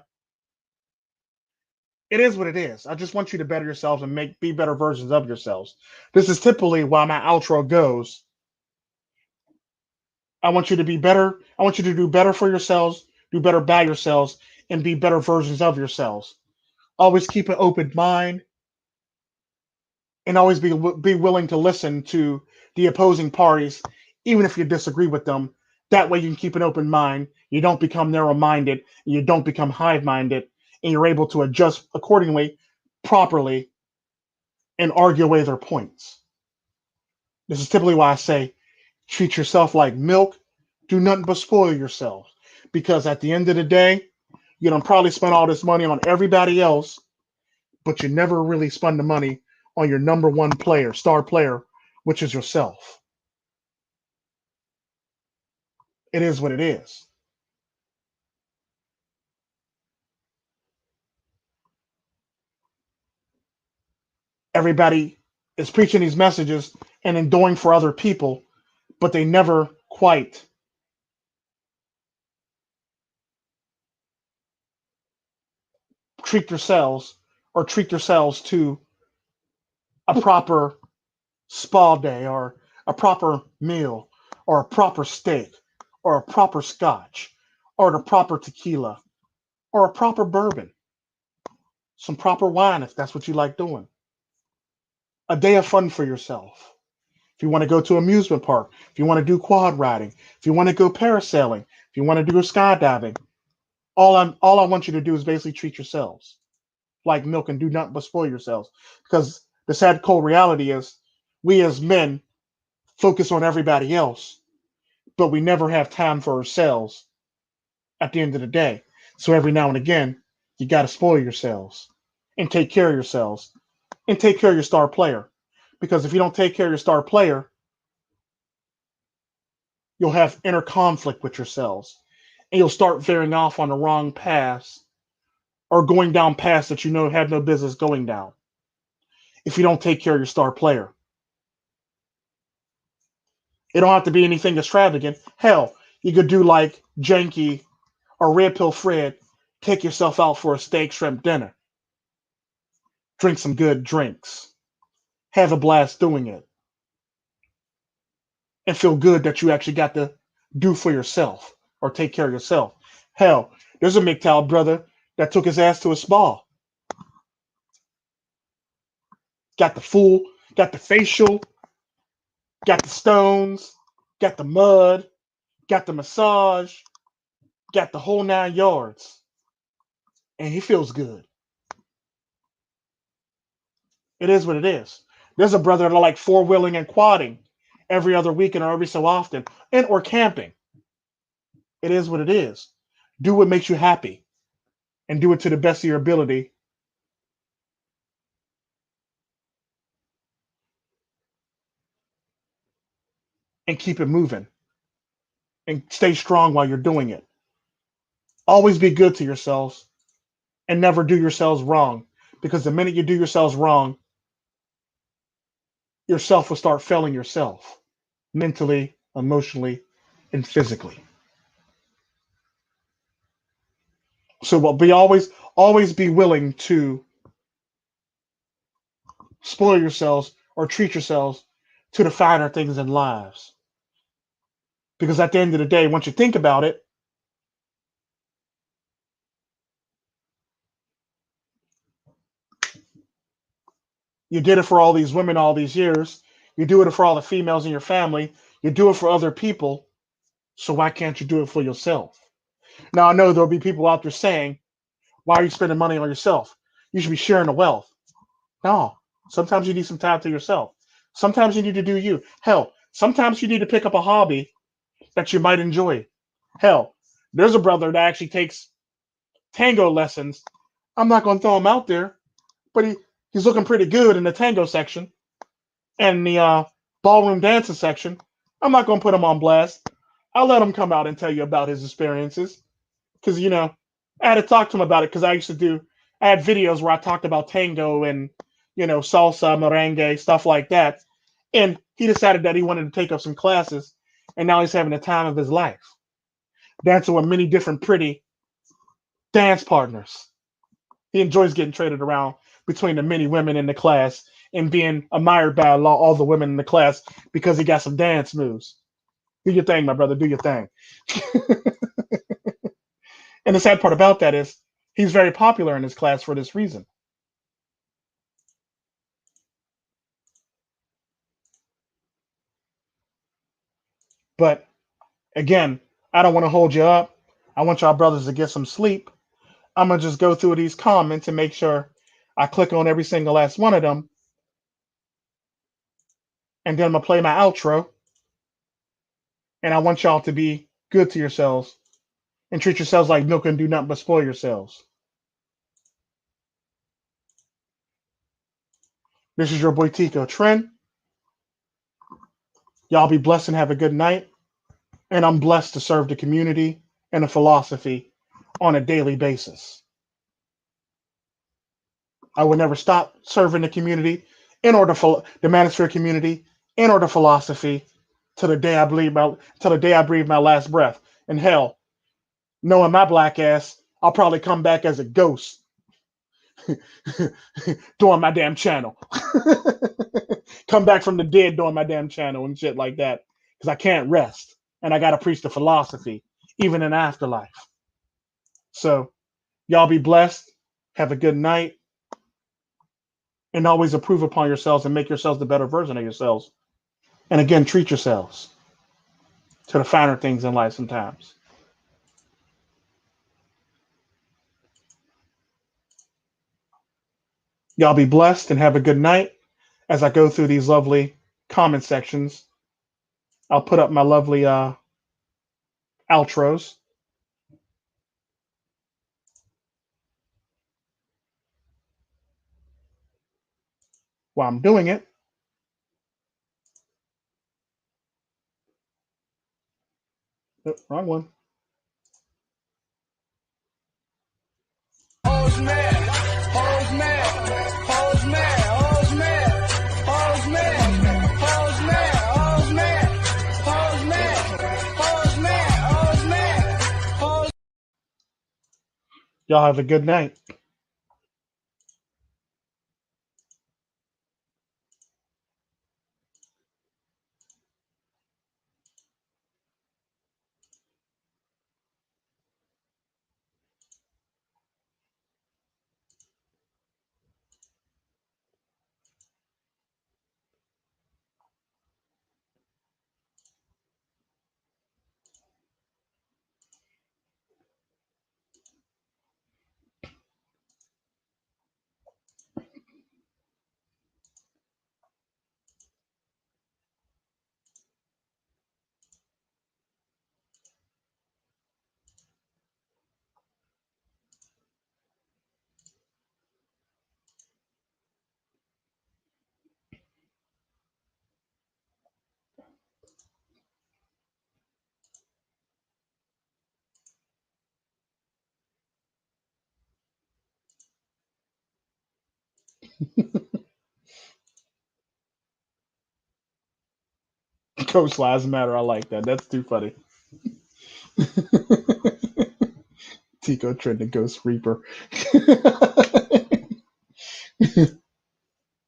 it is what it is. I just want you to better yourselves and be better versions of yourselves. This is typically why my outro goes. I want you to be better. I want you to do better for yourselves, do better by yourselves, and be better versions of yourselves. Always keep an open mind, and always be willing to listen to the opposing parties, even if you disagree with them. That way you can keep an open mind. You don't become narrow-minded. You don't become hive-minded, and you're able to adjust accordingly, properly, and argue away their points. This is typically why I say treat yourself like milk. Do nothing but spoil yourself. Because at the end of the day, you don't probably spend all this money on everybody else, but you never really spend the money on your number one player, star player, which is yourself. It is what it is. Everybody is preaching these messages and then doing for other people, but they never quite treat themselves or treat themselves to a proper spa day or a proper meal or a proper steak or a proper scotch or the proper tequila or a proper bourbon, some proper wine if that's what you like doing. A day of fun for yourself. If you want to go to an amusement park, if you want to do quad riding, if you want to go parasailing, if you want to do skydiving, all I want you to do is basically treat yourselves like milk and do nothing but spoil yourselves. Because the sad cold reality is we as men focus on everybody else, but we never have time for ourselves at the end of the day. So every now and again, you got to spoil yourselves and take care of yourselves and take care of your star player. Because if you don't take care of your star player, you'll have inner conflict with yourselves and you'll start veering off on the wrong paths or going down paths that you know have no business going down if you don't take care of your star player. It don't have to be anything extravagant. Hell, you could do like Janky or Red Pill Fred, take yourself out for a steak shrimp dinner, drink some good drinks, have a blast doing it, and feel good that you actually got to do for yourself or take care of yourself. Hell, there's a MGTOW brother that took his ass to a spa. Got the full, got the facial, got the stones, got the mud, got the massage, got the whole 9 yards. And he feels good. It is what it is. There's a brother that like four-wheeling and quadding every other weekend or every so often, and or camping. It is what it is. Do what makes you happy and do it to the best of your ability. And keep it moving. And stay strong while you're doing it. Always be good to yourselves and never do yourselves wrong. Because the minute you do yourselves wrong, yourself will start failing yourself mentally, emotionally, and physically. So we'll be always be willing to spoil yourselves or treat yourselves to the finer things in lives. Because at the end of the day, once you think about it, you did it for all these women all these years. You do it for all the females in your family. You do it for other people. So why can't you do it for yourself? Now I know there'll be people out there saying, why are you spending money on yourself? You should be sharing the wealth. No. Sometimes you need some time to yourself. Sometimes you need to do you. Hell, sometimes you need to pick up a hobby that you might enjoy. Hell, there's a brother that actually takes tango lessons. I'm not going to throw him out there, but he's looking pretty good in the tango section and the ballroom dancing section. I'm not going to put him on blast. I'll let him come out and tell you about his experiences because, I had to talk to him about it because I had videos where I talked about tango and, salsa, merengue, stuff like that. And he decided that he wanted to take up some classes, and now he's having the time of his life, dancing with many different pretty dance partners. He enjoys getting traded around between the many women in the class and being admired by all the women in the class because he got some dance moves. Do your thing, my brother. Do your thing. And the sad part about that is he's very popular in his class for this reason. But again, I don't want to hold you up. I want y'all brothers to get some sleep. I'm going to just go through these comments and make sure I click on every single last one of them. And then I'm going to play my outro. And I want y'all to be good to yourselves and treat yourselves like milk and do nothing but spoil yourselves. This is your boy Tico. Tren, y'all be blessed and have a good night. And I'm blessed to serve the community and the philosophy on a daily basis. I will never stop serving the community in order for the manosphere community in order philosophy till the day I breathe my last breath. And hell, knowing my black ass, I'll probably come back as a ghost doing my damn channel. Come back from the dead doing my damn channel and shit like that. Because I can't rest. And I gotta preach the philosophy, even in afterlife. So y'all be blessed. Have a good night. And always improve upon yourselves and make yourselves the better version of yourselves. And again, treat yourselves to the finer things in life sometimes. Y'all be blessed and have a good night. As I go through these lovely comment sections, I'll put up my lovely outros. While I'm doing it, oh, wrong one. Y'all have a good night. Coach Lives Matter. I like that. That's too funny. Tico Tren the Ghost Reaper.